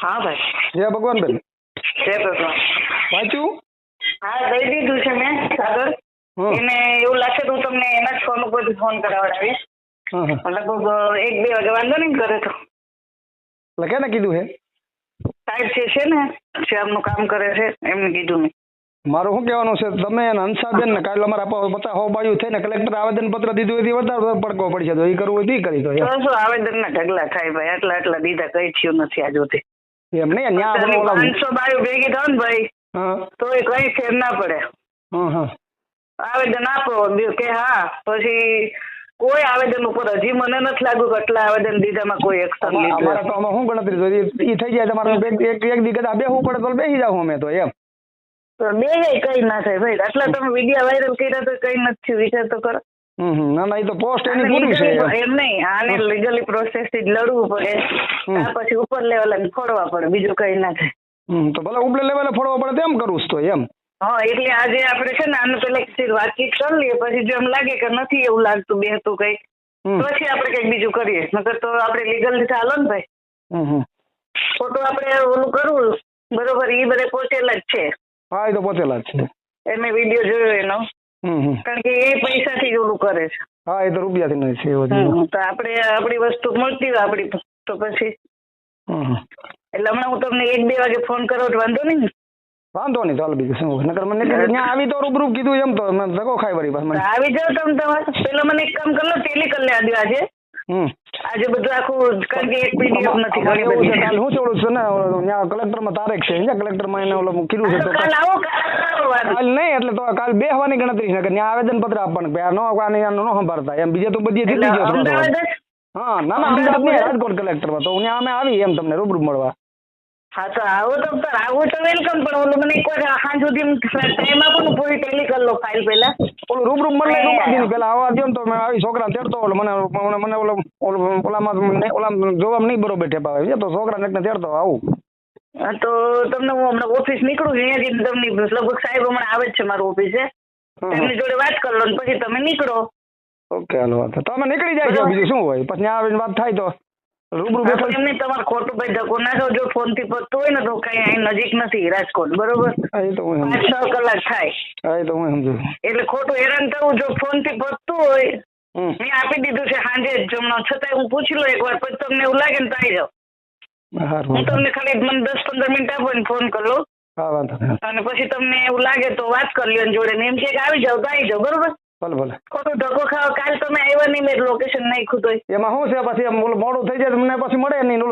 હા ભાઈ. જય ભગવાન બેન. જય ભગવાન. વાંચ્યું? હા દઈ દીધું છે મેં કાગળ. એને એવું લાગશે તો હું તમને એના જ ફોન ઉપર ફોન કરાવડાવીશ. લગભગ 1-2 વાગે. વાંધો નહીં કરે તો. એટલે કેને કીધું હે? સાહેબ છે ને જે આમનું કામ કરે છે એમને કીધું મેં. મારું શું કહેવાનું છે, તમે હંસાબેન ને કાલે અમારા 50 બાજુ થઈને કલેક્ટર આવેદન પત્ર દીધું એથી વધારે પડકો પડશે, તો એ કરવું હોય કરી દો. શું આવેદન ના ઢગલા થાય ભાઈ, આટલા દીધા કઈ થયું નથી આ જોતે. એમ નહીં, 500 બાયું ભેગી થાવ ને ભાઈ તો એ કઈ ફેર ના પડે. આવેદન આપો કે હા, પછી કોઈ આવેદન ઉપર હજી મને નથી લાગ્યું કે આટલા આવેદન દીધામાં કોઈ એક્શન લીધું. અમારે તો શું ગણતરી એ થઈ જાય તમારે એક દી કદાચ બેસવું પડે તો બેસી જાવ અમે તો એમ. બે કઈ ના થાય ભાઈ, આટલા તમે વિડીયો વાયરલ કર્યા તો કઈ નથી, વિચાર તો કરો. ના એ તો પોસ્ટ એની પૂરી છે એમ નહીં, આને લીગલી પ્રોસેસ થી જ લડવું પડે, પછી ઉપર લેવલે ફોડવા પડે, બીજું કઈ ના થાય. તો ભલે ઉપલે લેવલે ફોડવા પડે તેમ કરું તો એમ. હા એટલે આજે આપણે છે ને આનું પેલા વાતચીત કરી લઈએ, પછી જો એમ લાગે કે નથી એવું લાગતું બેહતું કઈ, પછી આપણે કઈક બીજું કરીએ. નકર તો આપણે લીગલ ચાલો ને ભાઈ, ખોટું આપણે ઓલું કરવું. બરોબર, એ બધે પહોંચેલા જ છે. હા એ તો પહોંચેલા જ છે. મેં વિડીયો જોયો એનો, કારણ કે એ પૈસાથી જ ઓલું કરે છે. હા એ તો રૂપિયાથી નહીં છે. તો આપણે આપણી વસ્તુ મળતી હોય આપણી તો પછી એટલે હમણાં હું તમને 1-2 વાગે ફોન કરો તો વાંધો નહીં. વાંધો નહીં, ચાલો બીજું શું. નકર મને ત્યાં આવી તો રૂબરૂ કીધું એમ તો મને ધક્કો ખાઈ વળી પાછું. આવી જાવ તમે તમારે. પેલા મને એક કામ કરો, ટેલી કરી લે આજે. આજે બધું આખું, કારણ કે એક પીડીએફ નથી ઘણી બધી. કાલ હું ચોડું છું ને ત્યાં કલેક્ટરમાં તારીખ છે, ત્યાં કલેક્ટરમાં એને ઓલું કીધું છે. તો કાલ આવો, કાલ નહીં એટલે તો કાલ બેહવાની ગણતરી છે કે ત્યાં આવેદન પત્ર આપવાનું, નો સંભાળતા એમ. બીજે તો બધી જીતી ગયો. હા ના અમદાવાદ નહીં, રાજકોટ કલેક્ટરમાં. તો ત્યાં અમે આવી એમ તમને રૂબરૂ મળવા. હા તો આવો તો વેલકમ. પણ ઓલું મને એક વાર સાંજ સુધી ટાઈમ આપો ને, પૂરી ટેલી કરી લો ફાઇલ પેલા. ઓલું રૂબરૂ મળે રૂપાથી પેલા આવવા દો ને, તો મેં આવી છોકરા તેડતો મને ઓલામાં જોવામાં નહીં બરોબર ઠેપાવે છે, તો છોકરા ને તેડતો આવું. તો તમને હું હમણાં ઓફિસ નીકળું છું, અહીંયાથી તમને લગભગ સાહેબ હમણાં આવે જ છે મારું ઓફિસે, તેમની જોડે વાત કરી લો ને પછી તમે નીકળો. ઓકે હાલો વાંધો તમે નીકળી જાય છે બીજું શું હોય પછી આવીને વાત થાય તો રૂબરૂ બેઠો એમને તમારે ખોટું ભાઈ ધક્કો ના થયો જો ફોન થી પતતું હોય ને તો કઈ અહીં નજીક નથી રાજકોટ બરોબર એ તો હું 5-6 કલાક થાય એ તો હું સમજુ એટલે ખોટું હેરાન થવું જો ફોન થી પતતું હોય મેં આપી દીધું છે સાંજે જ જમണം છતાંય હું પૂછી લો એકવાર પછી તમને એવું લાગે ને તો આવી જાઓ હું તમને ખાલી મને 10-15 મિનિટ આપો ને ફોન કરી લો હા વાંધો અને પછી તમને એવું લાગે તો વાત કરી લ્યો જોડે ને એમ છે કે આવી જાવ તો આવી જાવ બરોબર ભલે ભલે ખોટું ધક્કો ખાવ કાલ તમે આવ્યા નહીં મેં લોકેશન નાખ્યું તો એમાં શું છે પછી એમ મોડું થઈ જાય તમને પછી મળે નહીં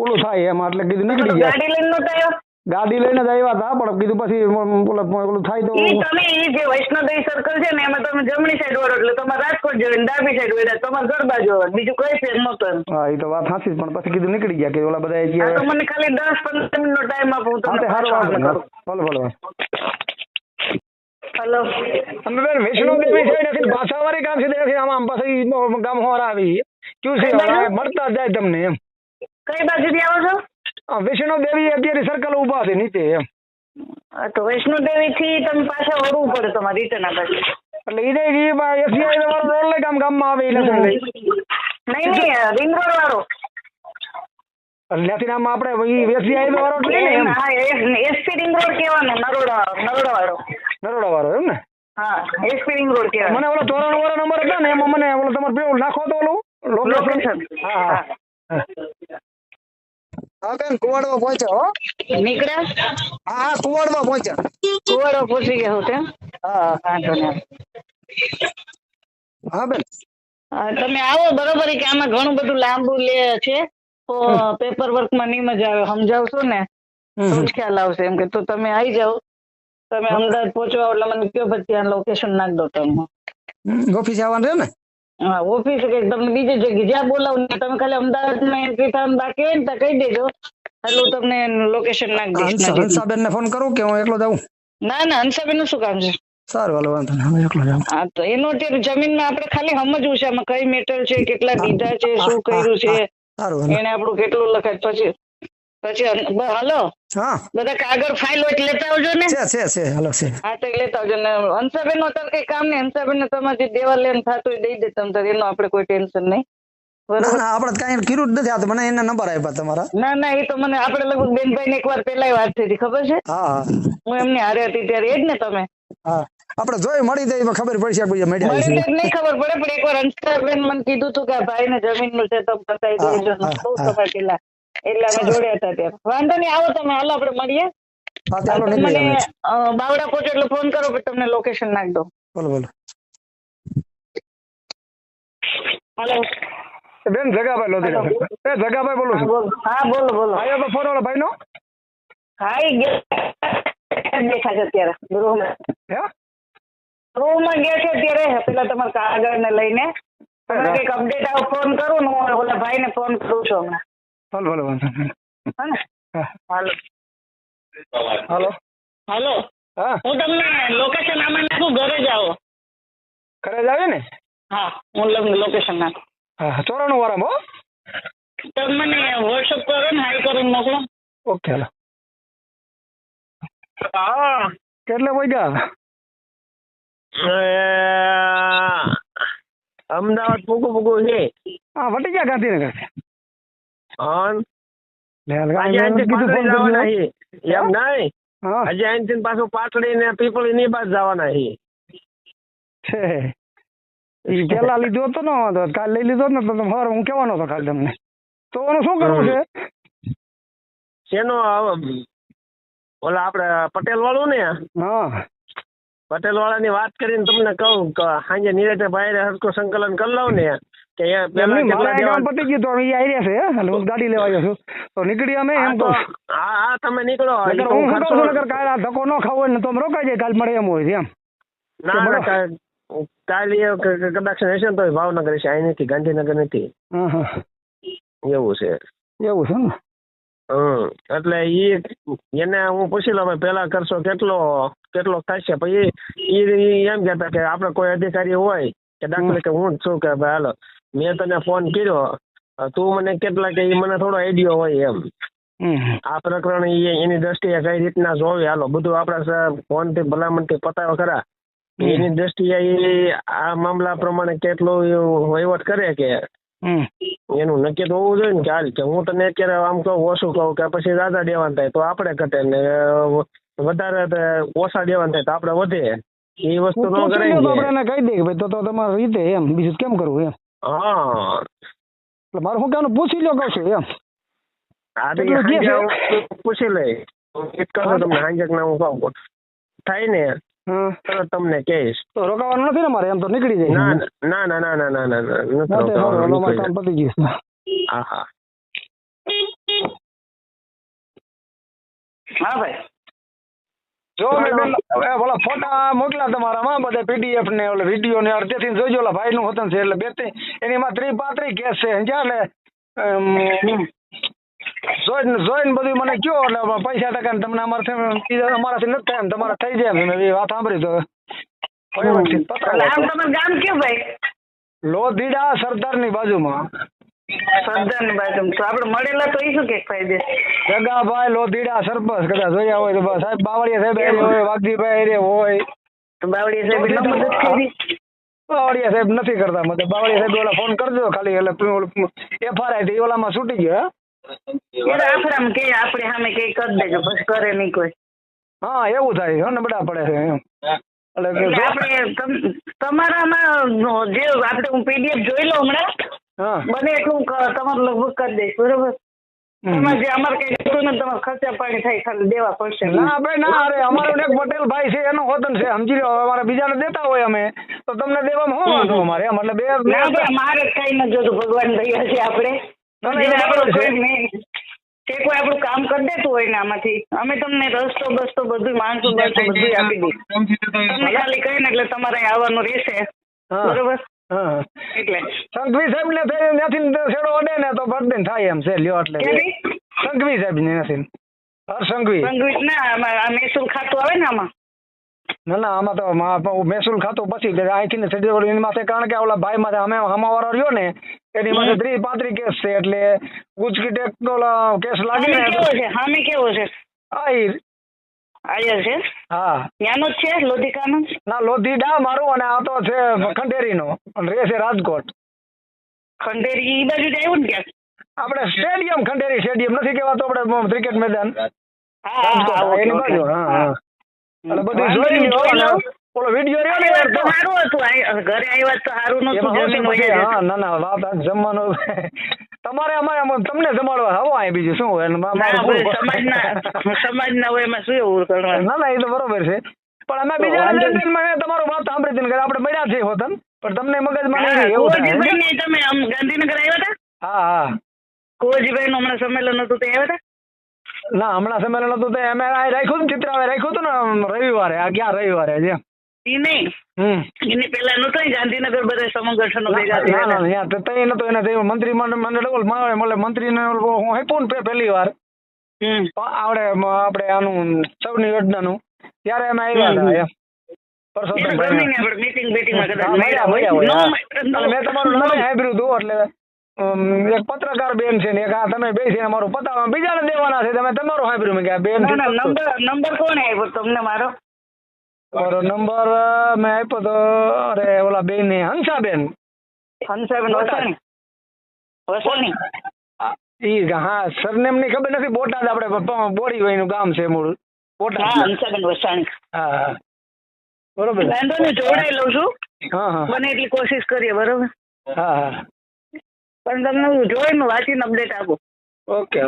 ઓલું થાય એમાં એટલે કીધું નીકળી ગયા ગાડી લઈને નહોતા આવ્યા ગાડી લઈને જ આવ્યા હતા પણ કીધું પછી ઓલું થાય તો તમે એ જે વૈષ્ણોદેવી સર્કલ છે ને એમાં તમે જમણી સાઈડ વાળો એટલે તમારે રાજકોટ જવું ડાબી સાઈડ હોય તમારે ઘર બાજુ હોય બીજું કઈ ફેર નહોતો એમ હા એ તો વાત સાચી પણ પછી કીધું નીકળી ગયા કે ઓલા બધા તો મને ખાલી 10-15 મિનિટનો ટાઈમ આપો હું તમને ભલે ભલે હેલો અમે બેન વૈષ્ણોદેવી સાઈડ નથી ભાષાવાળી ગામ છે આમાં પછી ગામ હોર આવી શું છે મળતા જાય તમને એમ કઈ બાજુથી આવો છો વૈષ્ણોદેવી અત્યારે સર્કલ ઉભા છે નીચે એમ તો વૈષ્ણોદેવી થી તમે પાછા વળવું પડે તમારે રિટર્ન આ બાજુ એટલે એસીઆઈ વાળો રોડ ગામમાં આવે નહીં રિંગ રોડ વાળો ત્યાંથી આમાં આપણે એસીઆઈ વાળો ને હા એસપી રિંગ રોડ કહેવાનો નરોડા વાળો એમ ને હા એસપી રિંગ રોડ કહેવાય મને ઓલો 94 વાળો નંબર હતો ને એમાં મને ઓલો તમારે પેલું નાખો તો ઓલું લોકેશન હા બેન કુવાડમાં પહોંચ્યા નીકળ્યા હા કુવાડમાં પહોંચ્યા પહોંચી ગયા હું તેમ હા વાંધો નહીં હા બેન તમે આવો બરોબર કે આમાં ઘણું બધું લાંબુ લે છે તો પેપર વર્કમાં નહીં મજા આવે સમજાવશો ને તો જ ખ્યાલ આવશે એમ કે તો તમે આવી જાઓ તમે અમદાવાદ પહોંચવા એટલે મને કયો પછી ત્યાં લોકેશન નાખ દો તમે ઓફિસે આવવાનું છે ને હા ઓફિસ કે તમને બીજી જગ્યાએ જ્યાં બોલાવું ને તમે ખાલી અમદાવાદમાં એન્ટ્રી થવાનું બાકી હોય ને તો કહી દેજો એટલે હું તમને લોકેશન નાખી દઈશ હંસાબેન ને ફોન કરું કે હું એકલો જાઉં ના હંસાબેન નું શું કામ છે સારું હાલો વાંધો નહીં એકલો જાઉં હા તો એનો અત્યારે જમીનમાં આપણે ખાલી સમજવું છે આમાં કઈ મેટર છે કેટલા દીધા છે શું કર્યું છે એને આપણું કેટલું લખાય પછી હાલો હા બધા કાગળ ફાઇલ હોય લેતા આવજો ને છે હાલો છે હા તો લેતા આવજો ને હંસાબેન નો અત્યારે કઈ કામ નહીં હંસાબેન ને તમારે દેવા લેન થતું દઈ દે તમે એનો આપણે કોઈ ટેન્શન નહીં બરાબર આપણે કઈ કર્યું જ નથી આ તો મને એના નંબર આપ્યા તમારા ના એ તો મને આપણે લગભગ બેનભાઈ ને એકવાર પેલા વાત થઈ હતી ખબર છે હા હું એમની હારે હતી ત્યારે એ જ ને તમે હા આપણે જોઈ મળી જાય ખબર પડશે નહીં ખબર પડે પણ એકવાર હંસાબેન મને કીધું હતું કે ભાઈ ને જમીન નું છે તમે બતાવી દેજો બહુ સમય પેલા એટલે અમે જોડે હતા ત્યારે વાંધો નહીં આવો તમે હાલો આપણે મળીએ મને બાવડા પહોંચો એટલે ફોન કરો પછી તમને લોકેશન નાખ દો બોલો હાલો બેન જગાભાઈ લોધી જગાભાઈ બોલું છું હા બોલો આયો તો ફોન વાળો ભાઈ નો હા એ દેખા છે અત્યારે રૂમમાં ગયા છે અત્યારે પેલા તમારા કાગળ ને લઈને તમને કઈક અપડેટ આવો ફોન કરું ને હું ઓલા ભાઈ ને ફોન કરું છું હમણાં ભલે હાલો હું તમને લોકેશન આમાં નાખું ઘરે જ આવો ઘરે જ આવે ને હા હું લોકેશન નાખું હા 94 વાળા તમે મને વોટ્સઅપ કરો ને હાઈ કરીને મોકલો ઓકે હાલો હા કેટલે પહોંચ્યા અમદાવાદ પૂગું છે હા વટી ગયા ગાંધીનગર હજી અહીંથી પાછું પાટડી ને પીપળી ની બાજુ જવાના છે પેલા લીધો હતો ને વાંધો કાલ લઈ લીધો ને તો હું કેવાનો હતો કાલે તમને તો એનું શું કરવું છે શેનો ઓલા આપડે પટેલ વાળું ને હા પટેલ વાળા ની વાત કરીને તમને કહું કે સાંજે નિરાતે ભાઈ હરકો સંકલન કરી લઉં ને કે પતી ગયું તો અહીંયા આવી રહ્યા છે ગાડી લેવા આવ્યો છું તો નીકળી અમે એમ તો હા તમે નીકળો હું શું કહું છું કાલે ધક્કો ન ખાવો ને તો રોકાઈ જાય કાલ મળે એમ હોય એમ ના કાલે કદાચ હશે તો ભાવનગર છે અહીં નથી ગાંધીનગર નથી એવું છે ને એટલે એને હું પૂછી લઉં પેલા કરશો કેટલો થશે પછી એમ કહેતા કે આપડે કોઈ અધિકારી હોય કે દાખલા કે હું જ છું કે ભાઈ હાલો મેં તને ફોન કર્યો તું મને કેટલા કે મને થોડો આઈડિયો હોય એમ આ પ્રકરણ એની દ્રષ્ટિએ કઈ રીતના જોવે હાલો બધું આપડા ફોન થી ભલામણ થી પતાવે ખરા એની દ્રષ્ટિએ આ મામલા પ્રમાણે કેટલો વહીવટ કરે કે એનું નક્કી તો હોવું જોઈએ ને કે હાલ કે હું તને અત્યારે આમ કહું ઓછું કહું કે પછી દાદા દેવાન થાય તો આપણે ઘટે ને વધારે ઓછા દેવાન થાય તો આપણે વધે એ વસ્તુ ન કરાય આપણે કહી દઈએ ભાઈ તો તમારી રીતે એમ બીજું કેમ કરવું એમ હા એટલે મારે હું કેવાનું પૂછી લો કહું છું એમ પૂછી લઈ તમને હાંજક ના હું કહું થાય ને તરત તમને કહીશ તો રોકાવાનું નથી ને મારે એમ તો નીકળી જાય ના ના ના ના ના ના ના પતી ગયું હા હા હા ભાઈ જો ઓલા ફોટા મોકલા તમારામાં બધા પીડીએફ ને ઓલા વિડીયો ને અડધેથી જોઈજો ઓલા ભાઈ નું હોતન છે એટલે બે એનીમાં 30-35 કેસ છે એટલે જોઈને બધું મને કયો એટલે પૈસા ટકા ને તમને અમારાથી નથી થાય તમારે થઈ જાય એ વાત સાંભળી તો તમારું ગામ કયું ભાઈ લોધીડા સરદાર ની બાજુમાં સરદાર ની બાજુમાં તો આપડે મળેલા તો એ શું કે ફાયદે જગાભાઈ લોધીડા સરપંચ કદાચ જોયા હોય તો સાહેબ બાવળિયા સાહેબ હોય વાઘજીભાઈ હોય તો બાવળિયા સાહેબ એટલે મદદ કરી બાવળિયા સાહેબ નથી કરતા મતલબ બાવળિયા સાહેબ ઓલા ફોન કરજો ખાલી એટલે એફઆરઆઈ થી ઓલામાં છૂટી ગયો આપણે સામે કઈ કરી દેજો પછી કરે નહીં કોઈ હા એવું થાય ને બડા પડે છે એમ એટલે આપણે તમારામાં જે આપણે હું પીડીએફ જોઈ લઉં હમણાં બને એટલું તમારું લગભગ કરી દઈશ બરોબર એમાં જે અમારે કઈ જતું ને તમારે ખર્ચા પાણી થાય ખાલી દેવા પડશે ના ભાઈ ના અરે અમારો એક પટેલ ભાઈ છે એનો હોતન છે સમજી લો અમારે બીજાને દેતા હોય અમે તો તમને દેવામાં શું વાંધો અમારે એમ એટલે મારે કઈ ન જોતું ભગવાન દયા છે આપણે તે કોઈ આપણું કામ કરી દેતું હોય ને આમાંથી અમે તમને રસ્તો બસ્તો બધું માણસો બધું આપી દઈએ તમને ખાલી કહીને એટલે તમારે આવવાનું રહેશે બરોબર એટલે સંઘવી સાહેબ ને ત્યાંથી છેડો અડે ને તો બર્થડે થાય એમ છે લ્યો એટલે સંઘવી સાહેબ ને નથી સંઘવી ના મહેસૂલ ખાતું આવે ને આમાં ના આમાં તો મહેસૂલ ખાતું પછી અહીંથી એની માથે કારણ કે ઓલા ભાઈ માથે અમે હમાવાળો રહ્યો ને એની માથે 30-35 કેસ છે એટલે ગુજકી ટેક કેસ લાગી ને કેવો છે આયર છે હા ત્યાંનો જ છે લોધિકાનો ના લોધીડા મારું અને આ તો છે ખંડેરી નો રહે છે રાજકોટ ખંડેરી ઈ બાજુ આવ્યું ને ક્યાંક આપણે સ્ટેડિયમ ખંડેરી સ્ટેડિયમ નથી કહેવાતો આપણે ક્રિકેટ મેદાન એની બાજુ હા એટલે બધું જોઈ ઓલો વિડિયો રહ્યો ને યાર તો સારું હતું ઘરે આવ્યા તો સારું નતું જમીન હોય હા ના વાત જમવાનું તમારે અમારે તમને જમાડવા આવો આ બીજું શું હોય સમાજના હોય એમાં શું એવું કરવાનું ના એ તો બરોબર છે પણ અમે બીજા તમારું વાત સાંભળી હતી આપણે મળ્યા છે હોતન પણ તમને મગજમાં નહીં એવું તમે ગાંધીનગર આવ્યા હતા હા કુંવરજીભાઈ નું હમણાં સંમેલન હતું તે આવ્યા હતા ના હમણાં સંમેલન હતું તે અમે રાખ્યું ને ચિત્રાવે રાખ્યું હતું ને રવિવારે આ ક્યાં રવિવારે છે નહીં એની પેલા નતો ગાંધીનગર બધા સંગઠનો ભેગા થયા મંત્રી મંત્રીને હું આપ્યું ને પહેલી વાર આપણે આનું સૌની યોજનાનું ત્યારે અમે આવ્યા હતા મેં તમારું નામ સાંભળ્યું હતું એટલે એક પત્રકાર બેન છે ને એક આ તમે બે છે મારું પતા બીજાને દેવાના છે તમે તમારું સાંભળ્યું કે બેન નંબર કોને આપ્યો તમને મારો નંબર મેં આપ્યો તો અરે ઓલા બેન ને હંસાબેન વસાણી ઈ હા સરનેમ ની ખબર નથી બોટાદ આપણે બોરીભાઈ નું ગામ છે મૂળ બોટાદ હંસાબેન વસાણી હા બરોબર વાંધો નહીં જોડાઈ લઉં છું હા બને એટલી કોશિશ કરીએ બરોબર હા પણ તમને જોઈને વાંચીને અપડેટ આપો ઓકે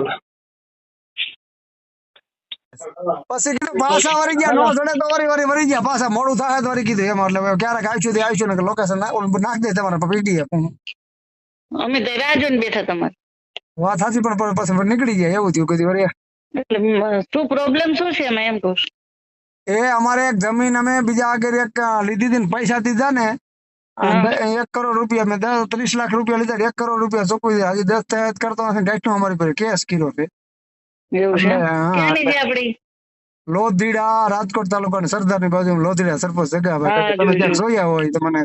પછી કીધું પાછા વળી ગયા નો જડે તો વળી ગયા પાછા મોડું થાય તો વળી કીધું એમ એટલે ક્યારેક આવીશું ને લોકેશન નાખ દે તમારે પીડીએફ અમે તો રાહ જોઈને બેઠા તમારે વાત સાચી પણ પછી નીકળી ગયા એવું થયું કદી વળી એટલે શું પ્રોબ્લેમ શું છે એમ કહું એ અમારે એક જમીન અમે બીજા આગળ એક લીધી હતી ને પૈસા દીધા ને 1 કરોડ રૂપિયા મેં 30 લાખ રૂપિયા લીધા 1 કરોડ રૂપિયા ચૂકવી દીધા હજી 10 તૈયાર કરતો નથી ડાયરેક્ટ અમારી પર કેસ કર્યો છે લોધીડા રાજકોટ તાલુકાની સરદારની બાજુ લોધીડા સરપંચ જગાભાઈ તમે ક્યાંક જોયા હોય તો મને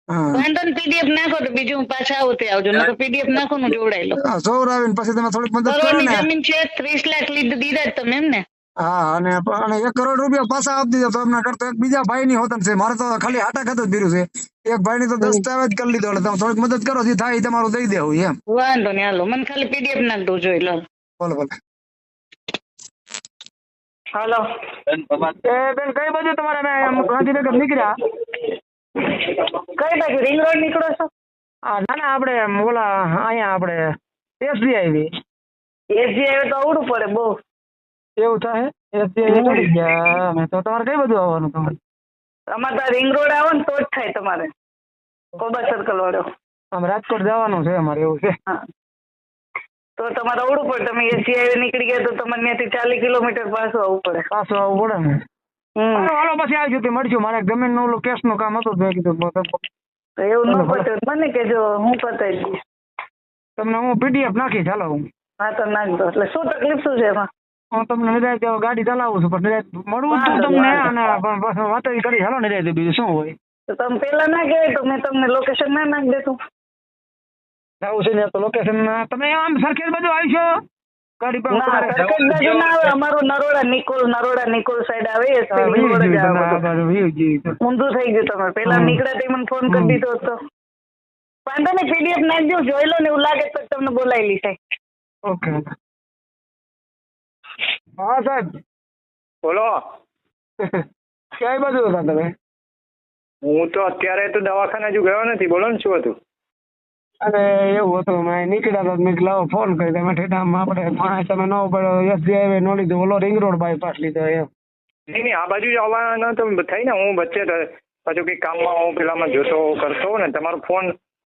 વાંધો ને પીડીએફ નાખો તો બીજું હું પાછા આવું તે આવજો, નકર પીડીએફ નાખો ને જોડાઈ લો. જોવરાવીને પછી તમે થોડીક મદદ કરો કરોડની ને. જમીન છે, 30 લાખ દીધા જ તમે એમ ને? હા, અને 1 કરોડ રૂપિયા પાછા આપી દીધા તો એમના કરતા એક બીજા ભાઈ ની હોતન છે. મારે તો ખાલી આટા ખાતું જ ભર્યું છે. એક ભાઈ ની તો દસ્તાવેજ કરી લીધો, એટલે તમે થોડીક મદદ કરો, જે થાય એ તમારું દઈ દેવું એમ. વાંધો નહીં, હાલો મને ખાલી પીડીએફ નાખ દો જોઈ લો. બોલો બોલો. હાલો બેન કઈ બાજુ તમારે ગાંધીનગર નીકળ્યા? કઈ બાજુ રિંગ રોડ નીકળો છો? ના ના, આપણે ઓલા અહીંયા આપણે એસબીઆઈ તો આવડું પડે બહુ. એવું થાય? એસબીઆઈ ચડી ગયા અમે તો. તમારે કઈ બાજુ આવવાનું? તમારે અમારે તો રિંગ રોડ આવો ને તો જ થાય તમારે, કોબા સર્કલ વાળો. આમ રાજકોટ જવાનું છે અમારે, એવું છે. તો તમારે આવડું પડે. તમે એસબીઆઈ નીકળી ગયા તો તમારે ત્યાંથી 40 કિલોમીટર પાછું આવવું પડે. પાછું આવવું પડે ને? હાલો પછી આવજો, તે મળશું. મારે જમીન નું કેસ નું કામ હતું, મેં કીધું એવું ન પતે મને કે જો હું પતાવી દઈશ તમને. હું પીડીએફ નાખીશ. ચાલો હું. હા તો નાખ દો. એટલે શું તકલીફ શું છે એમાં? હું તમને નિરાંતે ગાડી ચલાવું છું, પણ નિરાંતે મળવું છું તમને, અને વાત કરી. હાલો નિરાંતે, બીજું શું હોય. તો તમે પેલા ના ગયા તો મેં તમને લોકેશન ના નાખ દેતું. આવું છે ને તો લોકેશન તમે આમ સરખેજ બાજુ આવીશો ગાડી પર? સરખેજ બાજુ ના આવે, અમારું નરોડા નિકોલ સાઈડ આવે. ઊંધું થઈ ગયું. તમે પેલા નીકળ્યા તે મને ફોન કરી દીધો હતો. વાંધો ને, પીડીએફ નાખજો, જોઈ લો ને, એવું લાગે તો તમને બોલાવી લીધા. ઓકે. હા સાહેબ બોલો. ક્યાંય બાજુ હતા તમે? હું તો અત્યારે તો દવાખાને હજુ ગયો નથી. બોલો ને, શું હતું? અરે એવું હતું, મેં નીકળ્યા હતા, મેં લાવો ફોન કરી તમે ઠેઠામાં આપણે તમે ન પડ્યો એસબીઆઈ નો લીધો, ઓલો રિંગ રોડ બાયપાસ લીધો એમ. નહીં, આ બાજુ જ આવવાના તો થઈ ને. હું વચ્ચે પાછું કંઈક કામમાં હું પેલામાં જોતો કરતો ને તમારો ફોન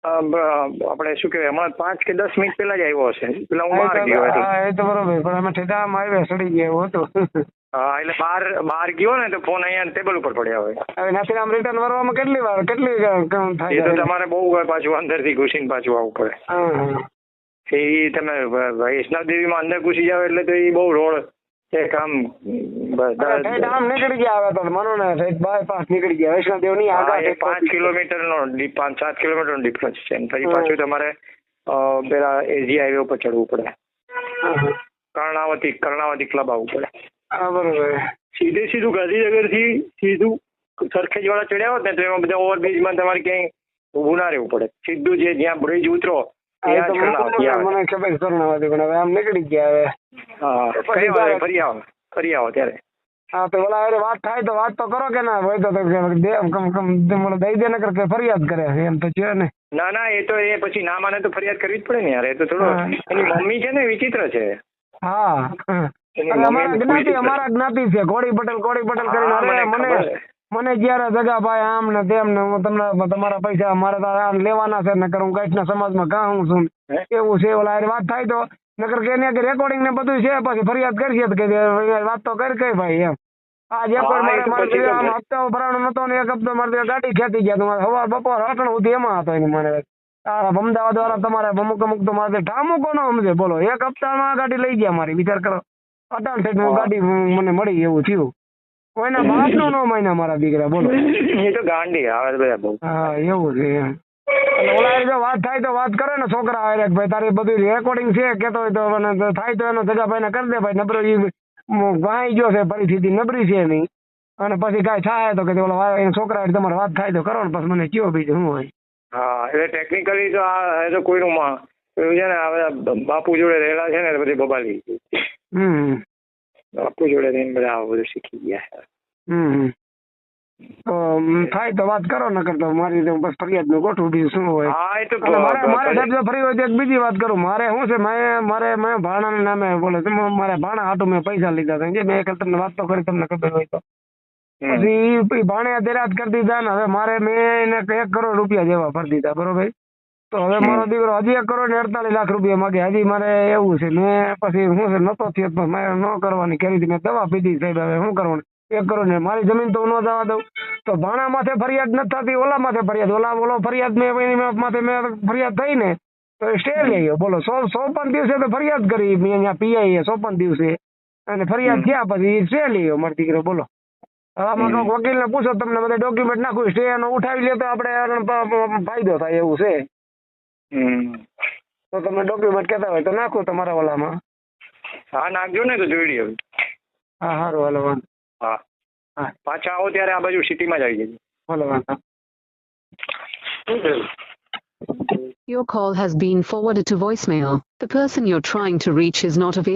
આપણે શું કહેવાય હમણાં 5 કે 10 મિનિટ પહેલા જ આવ્યો હશે. પેલા હું બહાર ગયો હતો. એ તો બરોબર, પણ અમે ઠેઠામાં આવ્યા સડી ગયા એવું હતું. હા, એટલે બહાર ગયો ને તો ફોન અહીંયા ટેબલ ઉપર પડ્યા હોય. હવે નથી આમ રિટર્ન વરવામાં કેટલી થાય? એ તો તમારે બહુ પાછું અંદરથી ઘૂસીને પાછું આવવું પડે. એ તમે વૈષ્ણવ દેવીમાં અંદર ઘૂસી જાવ એટલે તો એ બહુ રોડ છે કામ. આમ નીકળી ગયા હવે તો માનો ને બાયપાસ નીકળી ગયા. વૈષ્ણવ દેવ ની આગળ 5 કિલોમીટરનો 5-7 કિલોમીટરનો ડિફરન્સ છે. પછી પાછું તમારે પેલા એજી હાઈવે ઉપર ચડવું પડે. કર્ણાવતી ક્લબ આવવું પડે. બરોબર. સીધું ગાંધીનગર થી સીધું સરખેજ વાળા ચડ્યા હોત ને તો એમાં બધા ઓવરબ્રિજમાં તમારે ક્યાંય ઊભું ના રહેવું પડે. સીધું જે જ્યાં બ્રિજ ઉતરો ત્યાં જ કર્ણાવતી આવે. મને ખબર કર્ણાવતી, પણ હવે આમ નીકળી ગયા હવે. હા, ફરી આવો ત્યારે. હા, તો ઓલા વાત થાય તો વાત તો કરો કે ના હોય તો દઈ દે ને કે ફરિયાદ કરે એમ તો છે ને. ના, એ તો એ પછી ના માને તો ફરિયાદ કરવી જ પડે ને યાર. એ તો થોડો એની મમ્મી છે ને વિચિત્ર છે. હા, અમારા જ્ઞાતિ છે કોળી પટેલ કરીને. મને જયારે જગા ભાઈ આમ ને તેમ ને હું તમને તમારા પૈસા મારે તો લેવાના છે, નકર હું કઈક ના સમાજમાં કાં છું એવું છે. ઓલા વાત થાય તો નકર કે રેકોર્ડિંગ ને બધું છે, પછી ફરિયાદ કરશે કે વાત તો કરી ભાઈ એમ. આજ એક મારે હપ્તા ભરાવાનો નતો ને એક હપ્તો મારે ગાડી ખેતી ગયા તમારે સવાર બપોર અટણ સુધી એમાં હતો. એની મને અમદાવાદ વાળા તમારે અમુક તો મારે ઠામું કોનો સમજે બોલો. એક હપ્તામાં ગાડી લઈ ગયા મારી, વિચાર કરો. અટાણ થઈ ગાડી મને મળી એવું થયું. કોઈના બાપ નો ન માન્યા મારા દીકરા બોલો. એ તો ગાંડી આવે બધા બહુ. હા, એવું છે એમ. ઓલા જો વાત થાય તો વાત કરે ને છોકરા આવે ભાઈ તારી બધું રેકોર્ડિંગ છે કેતો હોય તો થાય તો એનો જગાભાઈ ને કરી દે ભાઈ. નબળો વાઈ ગયો છે, પરિસ્થિતિ નબળી છે નહીં, અને પછી કાંઈ થાય તો કે ઓલા છોકરા તમારે વાત થાય તો કરો ને પછી મને કયો બીજું શું હોય. હા, એટલે ટેકનિકલી તો આ તો કોઈનું એવું છે ને આ બાપુ જોડે રહેલા છે ને બધી બબાલી. બાપુ જોડે રહીને બધા આવું બધું શીખી ગયા. તો થાય તો વાત કરો, ન કરતો મારી બસ ફરિયાદ નું ગોઠવું બીજું શું હોય. હા, એ તો મારે સાહેબ ફરી હોય તો બીજી વાત કરું. મારે શું છે મેં ભાણા નામે બોલે મારે ભાણા હાટું મેં પૈસા લીધા હતા. મેં તમને વાત તો કરી, તમને ખબર હોય તો. પછી ભાણે દેરાત કરી દીધા ને હવે મારે મેં એને 1 કરોડ રૂપિયા જેવા ભરી દીધા. બરોબર. તો હવે મારો દીકરો હજી 1 કરોડ 48 લાખ રૂપિયા માગે. હજી મારે એવું છે મેં પછી શું છે નતો થયો પણ મારે ન કરવાની કરી. મેં દવા પીધી સાહેબ. હવે શું કરવાનું? 1 કરોડ ને મારી જમીન તો ન જવા દઉં. તો ભાણા માથે ફરિયાદ નથી થતી, ઓલા માથે ફરિયાદ. ઓલો ફરિયાદ માથે મેં ફરિયાદ થઈ ને તો સ્ટે લઈ ગયો બોલો. 155 દિવસે તો ફરિયાદ કરી અહીંયા પીઆઈ 155 દિવસે, અને ફરિયાદ થયા પછી સ્ટે લઈ ગયો મારો દીકરો બોલો. આમાં તો વકીલ ને પૂછો તમને બધા ડોક્યુમેન્ટ નાખું સ્ટે નો ઉઠાવી લે તો આપણે ફાયદો થાય એવું છે. તો તમે ડોક્યુમેન્ટ કહેતા હોય તો નાખો તમારા ઓલામાં. હા નાખજો ને તો જોઈ લઈએ. હા સારું હાલો વાંધો. હા હા પાછા આવો ત્યારે આ બાજુ સિટીમાં જ આવી જજો. હાલો વાંધો. Your call has been forwarded to voicemail. The person you're trying to reach is not available.